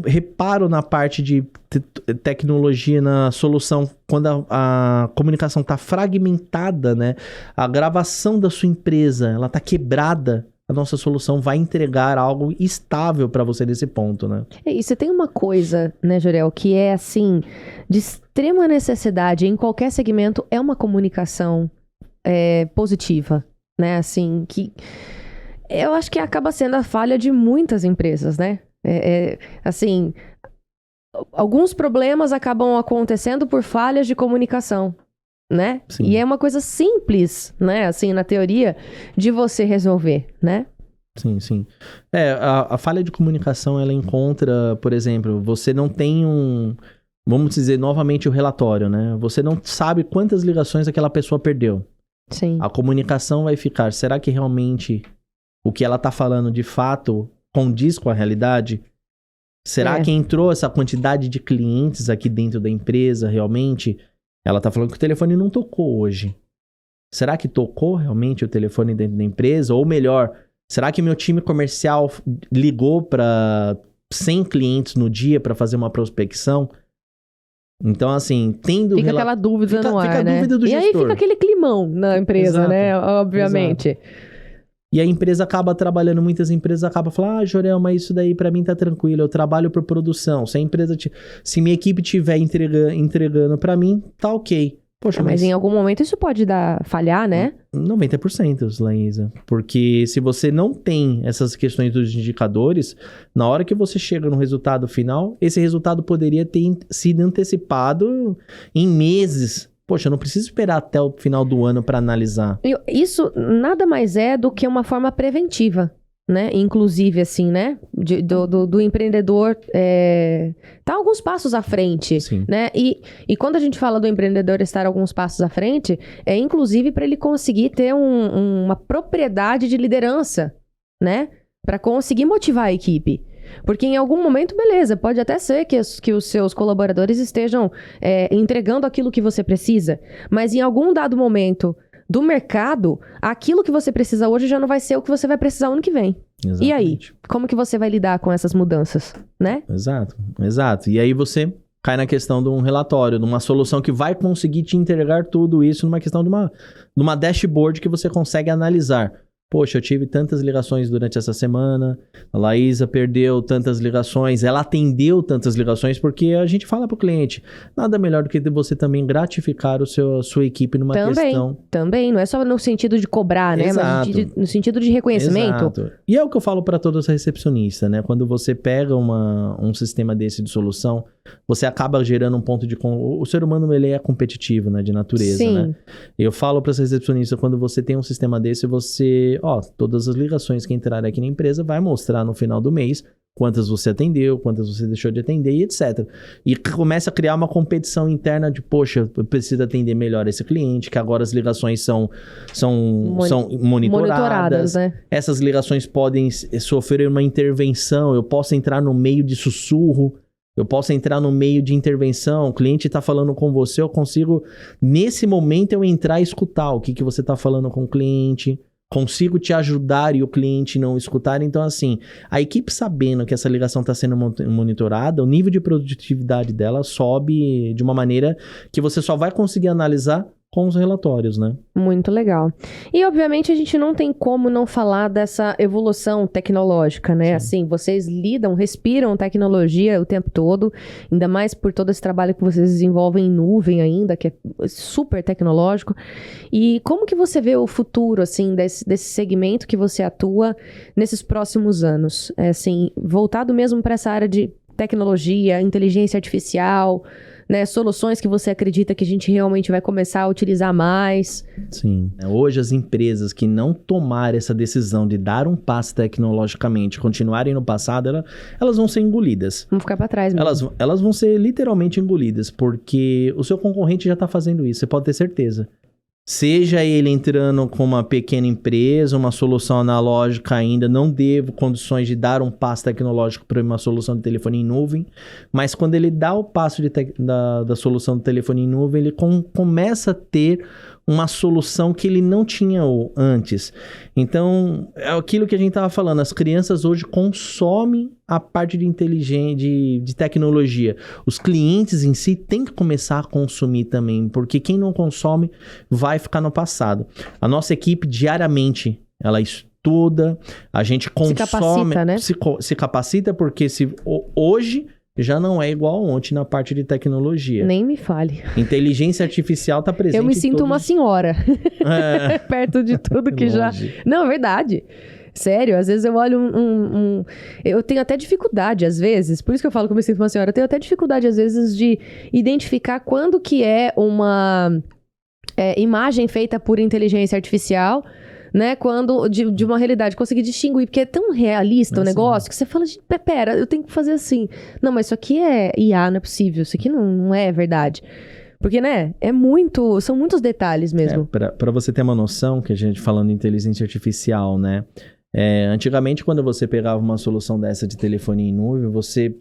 reparo na parte de tecnologia na solução, quando a comunicação está fragmentada, né? A gravação da sua empresa, ela está quebrada. A nossa solução vai entregar algo estável para você nesse ponto, né? E você tem uma coisa, né, Jorel, que é, assim, de extrema necessidade em qualquer segmento, é uma comunicação positiva, né? Assim, que eu acho que acaba sendo a falha de muitas empresas, né? Assim, alguns problemas acabam acontecendo por falhas de comunicação, né? Sim. E é uma coisa simples, né? Assim, na teoria, de você resolver, né? Sim, sim. A falha de comunicação, ela encontra, por exemplo, você não tem vamos dizer novamente o relatório, né? Você não sabe quantas ligações aquela pessoa perdeu. Sim. A comunicação vai ficar, será que realmente o que ela tá falando de fato condiz com a realidade? Será que entrou essa quantidade de clientes aqui dentro da empresa realmente? Ela tá falando que o telefone não tocou hoje. Será que tocou realmente o telefone dentro da empresa? Ou melhor, será que meu time comercial ligou para 100 clientes no dia para fazer uma prospecção? Então, assim, tendo... Fica aquela dúvida no ar, fica a né? dúvida do gestor. E aí fica aquele climão na empresa, Exato. né? Obviamente. Exato. E a empresa acaba trabalhando, muitas empresas acabam falando, Jorel, mas isso daí pra mim tá tranquilo, eu trabalho por produção. Se minha equipe estiver entregando pra mim, tá ok. Poxa, mas em algum momento isso pode falhar, né? 90%, Laísa. Porque se você não tem essas questões dos indicadores, na hora que você chega no resultado final, esse resultado poderia ter sido antecipado em meses. Poxa, eu não preciso esperar até o final do ano para analisar. Isso nada mais é do que uma forma preventiva, né? Inclusive, assim, né? Do empreendedor tá alguns passos à frente, Sim. né? E quando a gente fala do empreendedor estar alguns passos à frente, é inclusive para ele conseguir ter uma propriedade de liderança, né? para conseguir motivar a equipe. Porque em algum momento, beleza, pode até ser que os seus colaboradores estejam entregando aquilo que você precisa, mas em algum dado momento do mercado, aquilo que você precisa hoje já não vai ser o que você vai precisar ano que vem. Exatamente. E aí? Como que você vai lidar com essas mudanças, né? Exato. E aí você cai na questão de um relatório, de uma solução que vai conseguir te entregar tudo isso numa questão de uma dashboard que você consegue analisar. Poxa, eu tive tantas ligações durante essa semana, a Laísa perdeu tantas ligações, ela atendeu tantas ligações, porque a gente fala para o cliente, nada melhor do que você também gratificar a sua equipe numa questão. Também, não é só no sentido de cobrar, né? Exato. Mas no sentido de reconhecimento. Exato. E é o que eu falo para todos os recepcionistas, né? Quando você pega um sistema desse de solução, você acaba gerando um ponto de... O ser humano, ele é competitivo, né? De natureza, Sim. né? Eu falo para os recepcionistas, quando você tem um sistema desse, você... todas as ligações que entrarem aqui na empresa vai mostrar no final do mês quantas você atendeu, quantas você deixou de atender e etc. E começa a criar uma competição interna de, poxa, eu preciso atender melhor esse cliente, que agora as ligações são monitoradas, né? Essas ligações podem sofrer uma intervenção, eu posso entrar no meio de sussurro, eu posso entrar no meio de intervenção, o cliente está falando com você, eu consigo, nesse momento, eu entrar e escutar o que você está falando com o cliente, consigo te ajudar e o cliente não escutar. Então, assim, a equipe sabendo que essa ligação está sendo monitorada, o nível de produtividade dela sobe de uma maneira que você só vai conseguir analisar com os relatórios, né? Muito legal. E, obviamente, a gente não tem como não falar dessa evolução tecnológica, né? Sim. Assim, vocês respiram tecnologia o tempo todo, ainda mais por todo esse trabalho que vocês desenvolvem em nuvem ainda, que é super tecnológico. E como que você vê o futuro, assim, desse segmento que você atua nesses próximos anos? Assim, voltado mesmo para essa área de tecnologia, inteligência artificial, né, soluções que você acredita que a gente realmente vai começar a utilizar mais. Sim. Hoje as empresas que não tomarem essa decisão de dar um passo tecnologicamente, continuarem no passado, elas vão ser engolidas. Vão ficar para trás mesmo. Elas vão ser literalmente engolidas, porque o seu concorrente já está fazendo isso, você pode ter certeza. Seja ele entrando com uma pequena empresa, uma solução analógica ainda, não devo condições de dar um passo tecnológico para uma solução de telefonia em nuvem, mas quando ele dá o passo da solução de telefonia em nuvem, ele começa a ter uma solução que ele não tinha antes. Então, é aquilo que a gente estava falando, as crianças hoje consomem a parte de inteligência, de tecnologia. Os clientes em si têm que começar a consumir também, porque quem não consome vai ficar no passado. A nossa equipe diariamente, ela estuda, a gente consome... Se capacita, né? Se capacita, porque hoje... já não é igual ontem na parte de tecnologia. Nem me fale. Inteligência artificial está presente. Eu me sinto uma senhora. Perto de tudo que já... Não, é verdade. Sério, às vezes eu olho eu tenho até dificuldade, às vezes, por isso que eu falo que eu me sinto uma senhora, eu tenho até dificuldade, às vezes, de identificar quando que é uma imagem feita por inteligência artificial, né, quando de uma realidade, conseguir distinguir, porque é tão realista o negócio, que você fala, pera, eu tenho que fazer assim. Não, mas isso aqui é IA, não é possível, isso aqui não é verdade. Porque, né, são muitos detalhes mesmo. Para você ter uma noção, que a gente falando em inteligência artificial, né, antigamente quando você pegava uma solução dessa de telefonia em nuvem, você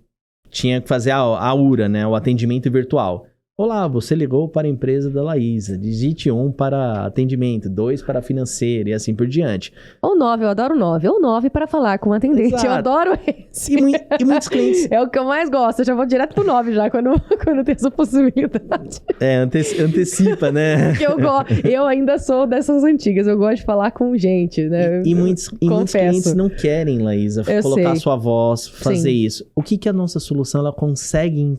tinha que fazer a URA, né, o atendimento virtual. Olá, você ligou para a empresa da Laísa. Digite 1 para atendimento, 2 para financeiro e assim por diante. Ou 9, eu adoro 9. Ou 9 para falar com o atendente. Exato. Eu adoro esse. E muitos clientes... É o que eu mais gosto. Eu já vou direto pro 9 já, quando tem essa possibilidade. Antecipa, né? Eu ainda sou dessas antigas. Eu gosto de falar com gente, né? E muitos clientes não querem, Laísa, colocar sua voz, fazer isso. O que a nossa solução ela consegue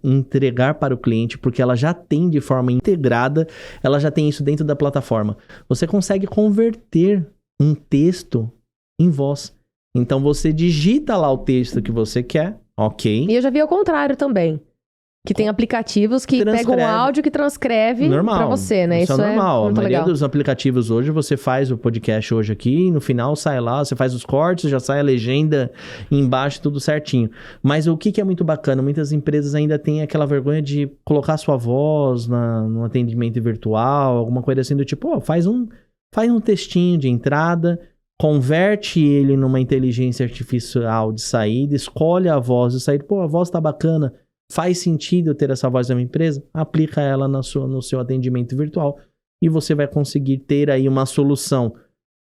entregar para o cliente? Porque ela já tem de forma integrada, ela já tem isso dentro da plataforma. Você consegue converter um texto em voz. Então, você digita lá o texto que você quer, ok. E eu já vi ao contrário também. Que tem aplicativos que pegam o áudio que transcreve pra você, né? Isso é normal. A maioria dos aplicativos hoje, você faz o podcast hoje aqui, e no final sai lá, você faz os cortes, já sai a legenda embaixo, tudo certinho. Mas o que é muito bacana, muitas empresas ainda têm aquela vergonha de colocar sua voz no atendimento virtual, alguma coisa assim do tipo, faz um textinho de entrada, converte ele numa inteligência artificial de saída, escolhe a voz de saída, pô, a voz tá bacana, faz sentido eu ter essa voz da minha empresa, aplica ela no seu atendimento virtual e você vai conseguir ter aí uma solução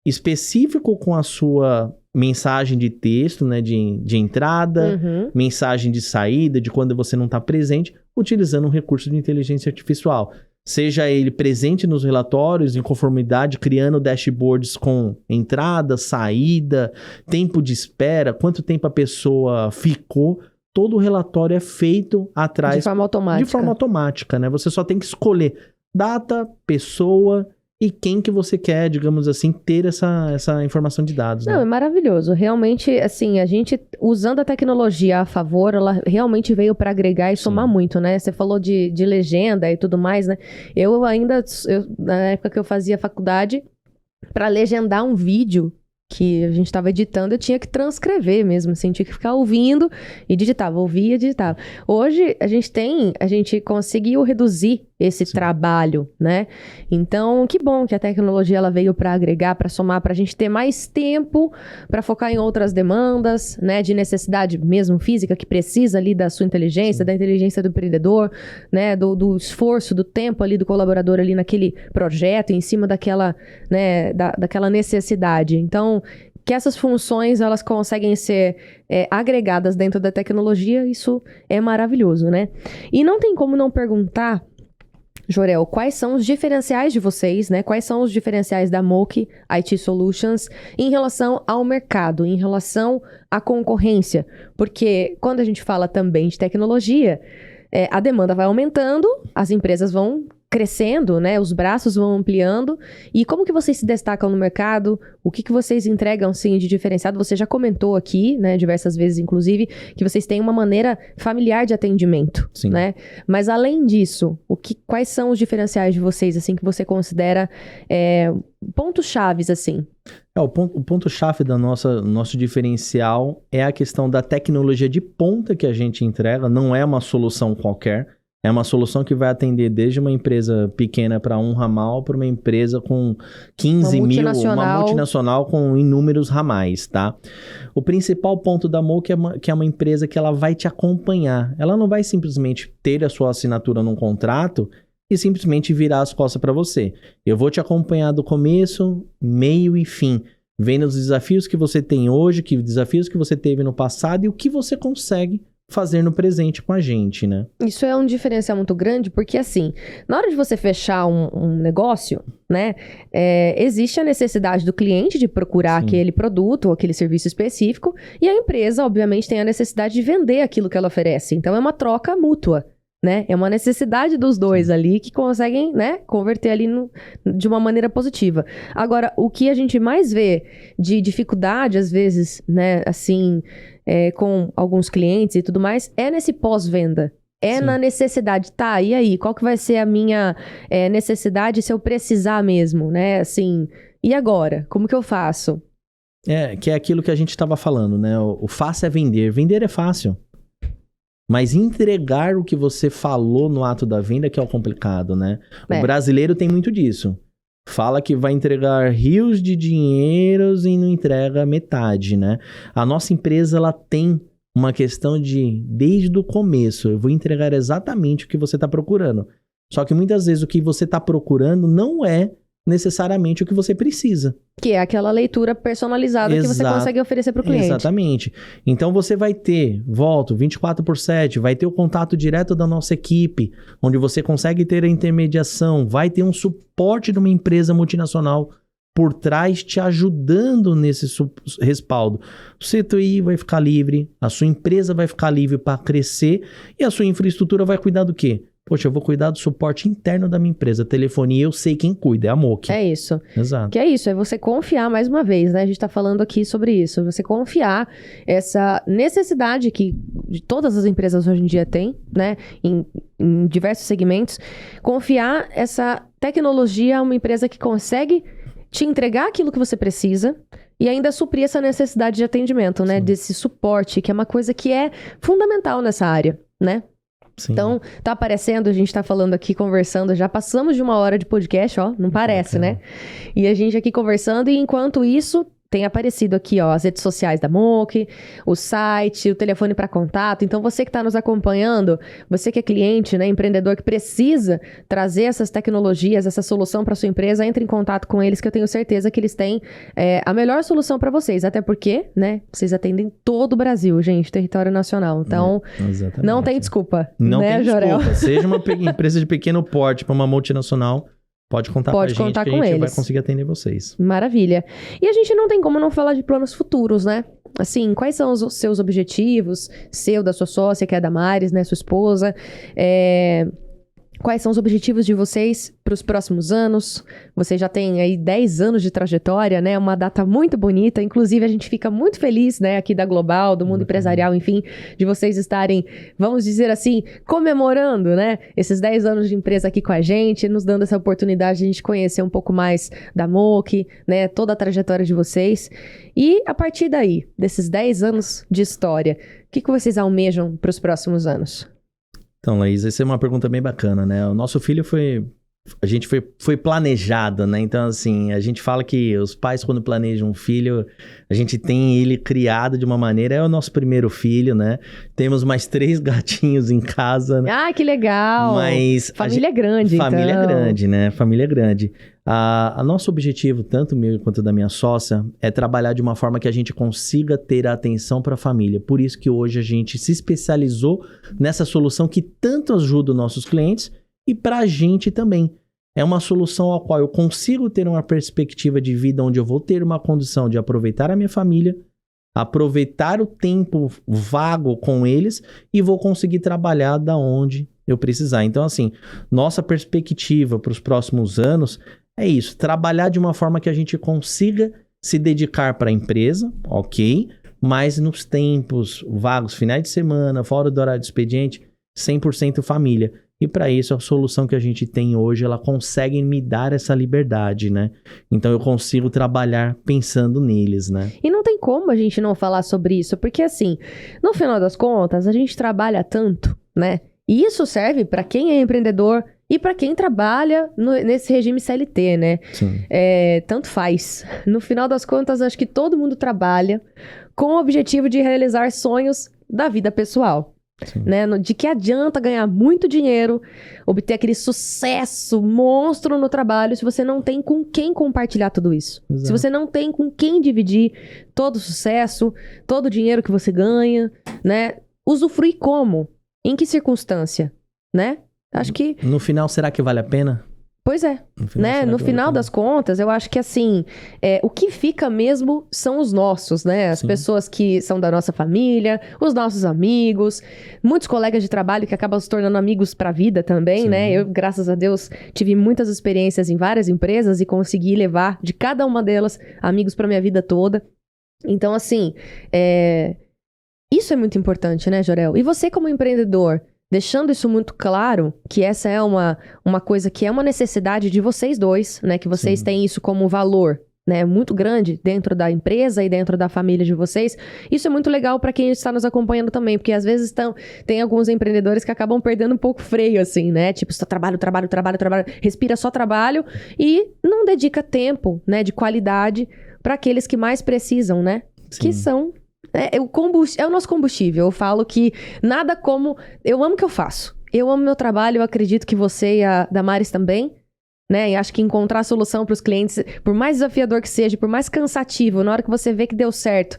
específica com a sua mensagem de texto, né, de entrada, mensagem de saída, de quando você não está presente, utilizando um recurso de inteligência artificial. Seja ele presente nos relatórios, em conformidade, criando dashboards com entrada, saída, tempo de espera, quanto tempo a pessoa ficou. Todo o relatório é feito atrás... De forma automática. De forma automática, né? Você só tem que escolher data, pessoa e quem que você quer, digamos assim, ter essa informação de dados. Não, né? é maravilhoso. Realmente, assim, a gente, usando a tecnologia a favor, ela realmente veio para agregar e somar muito, né? Você falou de legenda e tudo mais, né? Na época que eu fazia faculdade, para legendar um vídeo que a gente estava editando, eu tinha que transcrever mesmo, assim, tinha que ficar ouvindo e digitava, ouvia e digitava. Hoje, a gente conseguiu reduzir esse trabalho, né? Então, que bom que a tecnologia ela veio para agregar, para somar, para a gente ter mais tempo para focar em outras demandas, né? De necessidade mesmo física, que precisa ali da sua inteligência, da inteligência do empreendedor, né? Do esforço, do tempo ali do colaborador ali naquele projeto, em cima daquela, né? Daquela necessidade. Então, que essas funções elas conseguem ser agregadas dentro da tecnologia, isso é maravilhoso, né? E não tem como não perguntar, Jorel, quais são os diferenciais de vocês, né? Quais são os diferenciais da Moki IT Solutions em relação ao mercado, em relação à concorrência? Porque quando a gente fala também de tecnologia, a demanda vai aumentando, as empresas vão crescendo, né? Os braços vão ampliando. E como que vocês se destacam no mercado? O que vocês entregam, sim, de diferenciado? Você já comentou aqui, né? Diversas vezes, inclusive, que vocês têm uma maneira familiar de atendimento, Sim. né? Mas, além disso, quais são os diferenciais de vocês, assim, que você considera pontos chaves, assim? O ponto-chave do nosso diferencial é a questão da tecnologia de ponta que a gente entrega. Não é uma solução qualquer. É uma solução que vai atender desde uma empresa pequena para um ramal, para uma empresa com 15 mil, uma multinacional com inúmeros ramais, tá? O principal ponto da Moki é que é uma empresa que ela vai te acompanhar. Ela não vai simplesmente ter a sua assinatura num contrato e simplesmente virar as costas para você. Eu vou te acompanhar do começo, meio e fim, vendo os desafios que você tem hoje, que desafios que você teve no passado e o que você consegue fazer no presente com a gente, né? Isso é um diferencial muito grande, porque assim, na hora de você fechar um negócio, né, existe a necessidade do cliente de procurar aquele produto ou aquele serviço específico, e a empresa, obviamente, tem a necessidade de vender aquilo que ela oferece. Então, é uma troca mútua, né? É uma necessidade dos dois ali que conseguem, né, converter ali de uma maneira positiva. Agora, o que a gente mais vê de dificuldade, às vezes, né, assim, com alguns clientes e tudo mais, é nesse pós-venda. Na necessidade. Tá, e aí? Qual que vai ser a minha necessidade se eu precisar mesmo, né? Assim, e agora? Como que eu faço? Que é aquilo que a gente estava falando, né? O fácil é vender. Vender é fácil. Mas entregar o que você falou no ato da venda que é o complicado, né? O brasileiro tem muito disso. Fala que vai entregar rios de dinheiros e não entrega metade, né? A nossa empresa, ela tem uma questão desde o começo, eu vou entregar exatamente o que você está procurando. Só que muitas vezes o que você está procurando não é necessariamente o que você precisa. Que é aquela leitura personalizada que você consegue oferecer para o cliente. Exatamente. Então você vai ter, 24/7, vai ter o contato direto da nossa equipe, onde você consegue ter a intermediação, vai ter um suporte de uma empresa multinacional por trás te ajudando nesse respaldo. O CTI vai ficar livre, a sua empresa vai ficar livre para crescer e a sua infraestrutura vai cuidar do quê? Poxa, eu vou cuidar do suporte interno da minha empresa. Telefonia, eu sei quem cuida, é a Moki. É isso. Exato. Que é isso, é você confiar mais uma vez, né? A gente tá falando aqui sobre isso. Você confiar essa necessidade que todas as empresas hoje em dia têm, né? Em diversos segmentos. Confiar essa tecnologia a uma empresa que consegue te entregar aquilo que você precisa e ainda suprir essa necessidade de atendimento, né? Sim. Desse suporte, que é uma coisa que é fundamental nessa área, né? Sim. Então, tá aparecendo, a gente tá falando aqui, conversando, já passamos de 1 hora de podcast, ó, não parece, né? E a gente aqui conversando, e enquanto isso, tem aparecido aqui, ó, as redes sociais da Mooc, o site, o telefone para contato. Então, você que está nos acompanhando, você que é cliente, né, empreendedor que precisa trazer essas tecnologias, essa solução para sua empresa, entre em contato com eles, que eu tenho certeza que eles têm a melhor solução para vocês. Até porque, né, vocês atendem todo o Brasil, gente, território nacional. Então, não tem desculpa. Não né, tem Jorel? desculpa. Seja uma empresa de pequeno porte para uma multinacional, pode contar com a gente que a gente vai conseguir atender vocês. Maravilha. E a gente não tem como não falar de planos futuros, né? Assim, quais são os seus objetivos? Seu, da sua sócia, que é a Damares, né? Sua esposa. Quais são os objetivos de vocês para os próximos anos? Vocês já têm aí 10 anos de trajetória, né? Uma data muito bonita. Inclusive, a gente fica muito feliz, né? Aqui da Global, do mundo empresarial, enfim, de vocês estarem, vamos dizer assim, comemorando, né? Esses 10 anos de empresa aqui com a gente, nos dando essa oportunidade de a gente conhecer um pouco mais da Mooc, né? Toda a trajetória de vocês. E, a partir daí, desses 10 anos de história, o que vocês almejam para os próximos anos? Então, Laís, essa é uma pergunta bem bacana, né? O nosso filho foi planejado, né? Então, assim, a gente fala que os pais, quando planejam um filho, a gente tem ele criado de uma maneira, é o nosso primeiro filho, né? Temos mais 3 gatinhos em casa. Ah, que legal! Mas família grande, família grande, né? Família grande. Nosso objetivo, tanto meu quanto da minha sócia, é trabalhar de uma forma que a gente consiga ter a atenção para a família. Por isso que hoje a gente se especializou nessa solução que tanto ajuda os nossos clientes e para a gente também. É uma solução a qual eu consigo ter uma perspectiva de vida onde eu vou ter uma condição de aproveitar a minha família, aproveitar o tempo vago com eles e vou conseguir trabalhar da onde eu precisar. Então, assim, nossa perspectiva para os próximos anos é isso, trabalhar de uma forma que a gente consiga se dedicar para a empresa, ok, mas nos tempos vagos, finais de semana, fora do horário de expediente, 100% família. E para isso, a solução que a gente tem hoje, ela consegue me dar essa liberdade, né? Então, eu consigo trabalhar pensando neles, né? E não tem como a gente não falar sobre isso, porque assim, no final das contas, a gente trabalha tanto, né? E isso serve para quem é empreendedor e para quem trabalha nesse regime CLT, né? Sim. Tanto faz. No final das contas, acho que todo mundo trabalha com o objetivo de realizar sonhos da vida pessoal. Né? De que adianta ganhar muito dinheiro, obter aquele sucesso monstro no trabalho, se você não tem com quem compartilhar tudo isso. Exato. Se você não tem com quem dividir todo o sucesso, todo o dinheiro que você ganha, né? Usufruir como? Em que circunstância? Né? Acho que... No final, será que vale a pena? Pois é, né? No final das contas, eu acho que assim, o que fica mesmo são os nossos, né? As pessoas que são da nossa família, os nossos amigos, muitos colegas de trabalho que acabam se tornando amigos pra vida também, né? Eu, graças a Deus, tive muitas experiências em várias empresas e consegui levar de cada uma delas amigos pra minha vida toda. Então, assim, isso é muito importante, né, Jorel? E você como empreendedor, deixando isso muito claro, que essa é uma coisa que é uma necessidade de vocês dois, né? Que vocês têm isso como valor, né? Muito grande dentro da empresa e dentro da família de vocês. Isso é muito legal para quem está nos acompanhando também, porque às vezes tem alguns empreendedores que acabam perdendo um pouco o freio, assim, né? Tipo, só trabalho, respira só trabalho e não dedica tempo, né? De qualidade para aqueles que mais precisam, né? Sim. Que são... É o nosso combustível. Eu falo que nada como... Eu amo o que eu faço. Eu amo meu trabalho. Eu acredito que você e a Damares também, né? E acho que encontrar a solução para os clientes, por mais desafiador que seja, por mais cansativo, na hora que você vê que deu certo,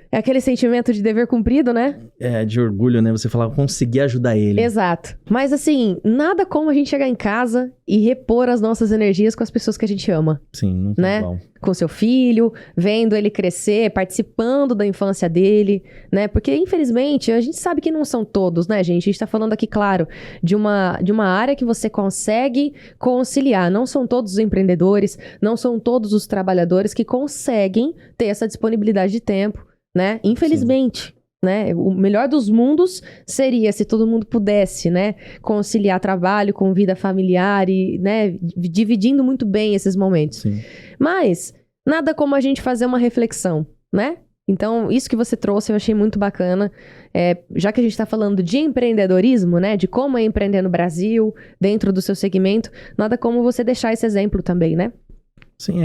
é aquele sentimento de dever cumprido, né? De orgulho, né? Você falar, consegui ajudar ele. Exato. Mas assim, nada como a gente chegar em casa e repor as nossas energias com as pessoas que a gente ama. Sim, não tem né? igual. Com seu filho, vendo ele crescer, participando da infância dele, né? Porque, infelizmente, a gente sabe que não são todos, né, gente? A gente tá falando aqui, claro, de uma área que você consegue conciliar. Não são todos os empreendedores, não são todos os trabalhadores que conseguem ter essa disponibilidade de tempo, né? Infelizmente, né? O melhor dos mundos seria se todo mundo pudesse, né? Conciliar trabalho com vida familiar e, né? Dividindo muito bem esses momentos. Sim. Mas nada como a gente fazer uma reflexão, né? Então, isso que você trouxe eu achei muito bacana. Já que a gente está falando de empreendedorismo, né? De como é empreender no Brasil, dentro do seu segmento, nada como você deixar esse exemplo também, né? Sim,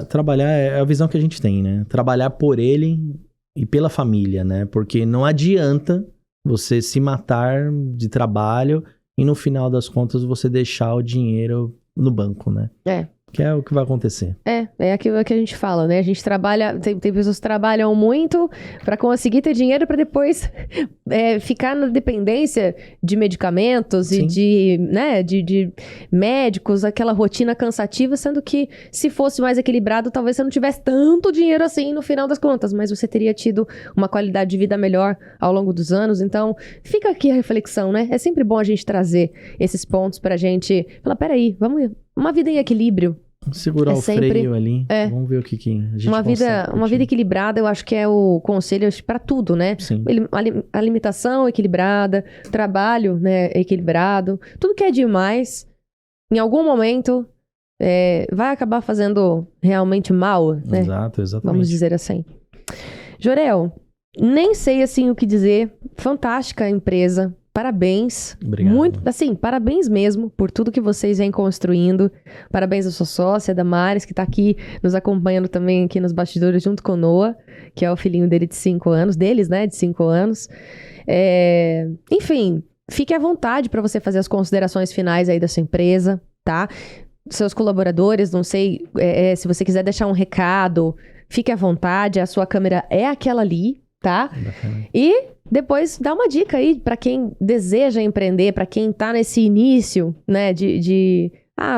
trabalhar é a visão que a gente tem, né? Trabalhar por ele e pela família, né? Porque não adianta você se matar de trabalho e no final das contas você deixar o dinheiro no banco, né? Que é o que vai acontecer. É aquilo que a gente fala, né? A gente trabalha, tem pessoas que trabalham muito para conseguir ter dinheiro para depois ficar na dependência de medicamentos e de médicos, aquela rotina cansativa, sendo que se fosse mais equilibrado, talvez você não tivesse tanto dinheiro assim no final das contas, mas você teria tido uma qualidade de vida melhor ao longo dos anos. Então, fica aqui a reflexão, né? É sempre bom a gente trazer esses pontos pra gente falar, peraí, vamos... Uma vida em equilíbrio. Segurar o freio ali. Vamos ver o que a gente consegue. Uma vida equilibrada, eu acho que é o conselho para tudo, né? Sim. Alimentação equilibrada, trabalho, né, equilibrado. Tudo que é demais, em algum momento, vai acabar fazendo realmente mal, né? Exato, exatamente. Vamos dizer assim. Jorel, nem sei assim o que dizer. Fantástica empresa. Parabéns. Obrigado. Muito, assim, parabéns mesmo por tudo que vocês vêm construindo. Parabéns à sua sócia, Damares, que está aqui nos acompanhando também aqui nos bastidores junto com o Noah, que é o filhinho dele de 5 anos, deles, né, de 5 anos. Enfim, fique à vontade para você fazer as considerações finais aí da sua empresa, tá? Seus colaboradores, não sei se você quiser deixar um recado, fique à vontade, a sua câmera é aquela ali, tá? Bacana. E depois dá uma dica aí para quem deseja empreender, para quem tá nesse início, né,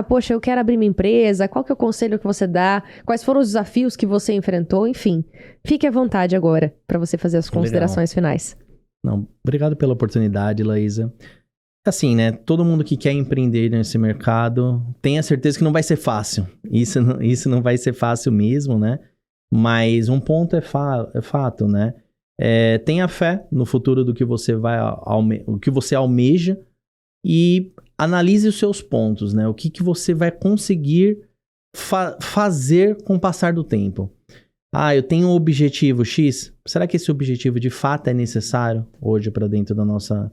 poxa, eu quero abrir minha empresa, qual que é o conselho que você dá? Quais foram os desafios que você enfrentou? Enfim, fique à vontade agora para você fazer as considerações finais. Não, obrigado pela oportunidade, Laísa. Assim, né, todo mundo que quer empreender nesse mercado, tenha certeza que não vai ser fácil. Isso não vai ser fácil mesmo, né? Mas um ponto é fato, né? Tenha fé no futuro do que você o que você almeja e analise os seus pontos, né? O que você vai conseguir fazer com o passar do tempo. Eu tenho um objetivo X. Será que esse objetivo de fato é necessário hoje para dentro da nossa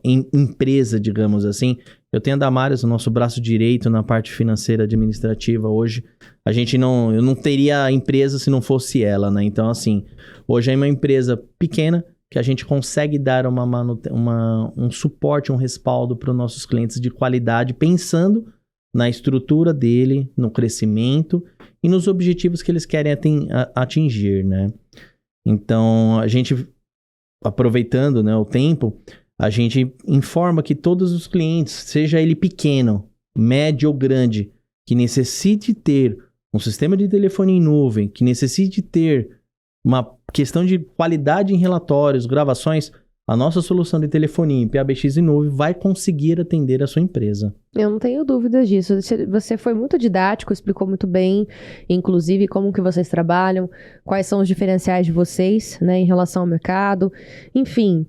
empresa, digamos assim? Eu tenho a Damares, o nosso braço direito na parte financeira administrativa hoje. Eu não teria empresa se não fosse ela, né? Então, assim, hoje é uma empresa pequena que a gente consegue dar um suporte, um respaldo para os nossos clientes de qualidade, pensando na estrutura dele, no crescimento e nos objetivos que eles querem atingir, né? Então, a gente, aproveitando, né, o tempo, a gente informa que todos os clientes, seja ele pequeno, médio ou grande, que necessite ter um sistema de telefonia em nuvem, que necessite ter uma questão de qualidade em relatórios, gravações, a nossa solução de telefonia em PABX em nuvem vai conseguir atender a sua empresa. Eu não tenho dúvidas disso. Você foi muito didático, explicou muito bem, inclusive como que vocês trabalham, quais são os diferenciais de vocês, né, em relação ao mercado. Enfim,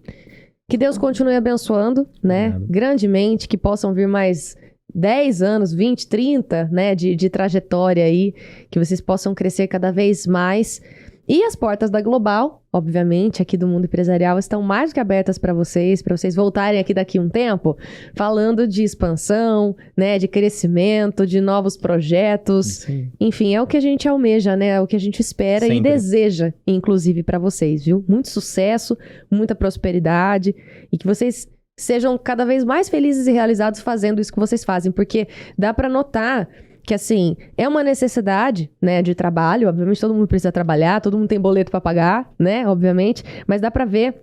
que Deus continue abençoando, né, grandemente, que possam vir mais 10 anos, 20, 30, né, de trajetória aí, que vocês possam crescer cada vez mais. E as portas da Global, obviamente, aqui do mundo empresarial, estão mais do que abertas para vocês voltarem aqui daqui a um tempo, falando de expansão, né, de crescimento, de novos projetos. Sim. Enfim, é o que a gente almeja, né, é o que a gente espera e deseja, inclusive, para vocês, viu? Muito sucesso, muita prosperidade e que vocês sejam cada vez mais felizes e realizados fazendo isso que vocês fazem, porque dá para notar que, assim, é uma necessidade, né, de trabalho. Obviamente, todo mundo precisa trabalhar, todo mundo tem boleto para pagar, né, obviamente. Mas dá para ver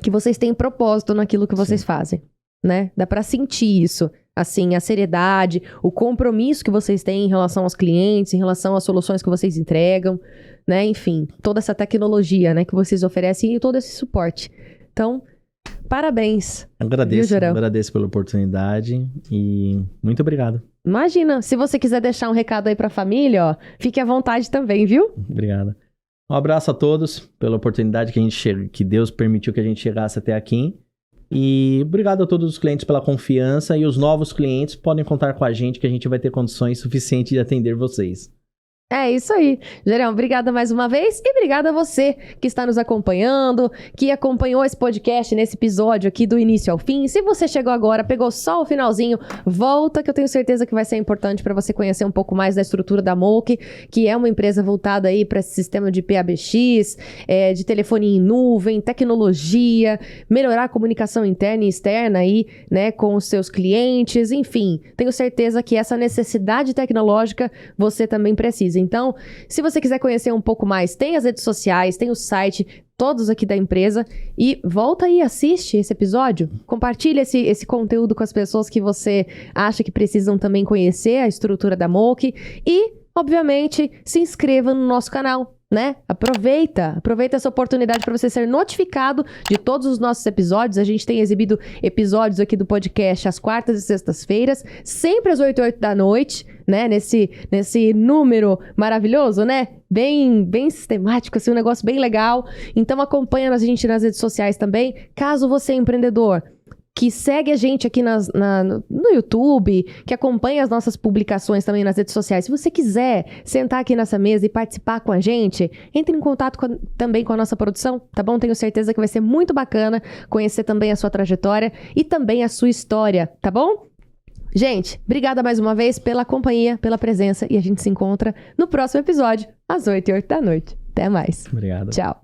que vocês têm propósito naquilo que vocês fazem, né? Dá para sentir isso, assim, a seriedade, o compromisso que vocês têm em relação aos clientes, em relação às soluções que vocês entregam, né? Enfim, toda essa tecnologia, né, que vocês oferecem e todo esse suporte. Então, parabéns. Agradeço pela oportunidade e muito obrigado. Imagina, se você quiser deixar um recado aí pra família, ó, fique à vontade também, viu? Obrigado. Um abraço a todos pela oportunidade que Deus permitiu que a gente chegasse até aqui. E obrigado a todos os clientes pela confiança e os novos clientes podem contar com a gente que a gente vai ter condições suficientes de atender vocês. É isso aí. Gerão, obrigada mais uma vez e obrigada a você que está nos acompanhando, que acompanhou esse podcast nesse episódio aqui do início ao fim. Se você chegou agora, pegou só o finalzinho, volta que eu tenho certeza que vai ser importante para você conhecer um pouco mais da estrutura da Moki, que é uma empresa voltada aí para esse sistema de PABX, de telefonia em nuvem, tecnologia, melhorar a comunicação interna e externa aí, né, com os seus clientes, enfim. Tenho certeza que essa necessidade tecnológica você também precisa. Então, se você quiser conhecer um pouco mais, tem as redes sociais, tem o site, todos aqui da empresa. E volta aí, assiste esse episódio. Compartilha esse conteúdo com as pessoas que você acha que precisam também conhecer a estrutura da Moki. E, obviamente, se inscreva no nosso canal, né? Aproveita essa oportunidade para você ser notificado de todos os nossos episódios. A gente tem exibido episódios aqui do podcast às quartas e sextas-feiras, sempre às 8h da noite, né? Nesse número maravilhoso, né? Bem sistemático, assim, um negócio bem legal. Então acompanha a gente nas redes sociais também. Caso você é empreendedor que segue a gente aqui no YouTube, que acompanha as nossas publicações também nas redes sociais. Se você quiser sentar aqui nessa mesa e participar com a gente, entre em contato também com a nossa produção, tá bom? Tenho certeza que vai ser muito bacana conhecer também a sua trajetória e também a sua história, tá bom? Gente, obrigada mais uma vez pela companhia, pela presença e a gente se encontra no próximo episódio, às 8h08 da noite. Até mais. Obrigado. Tchau.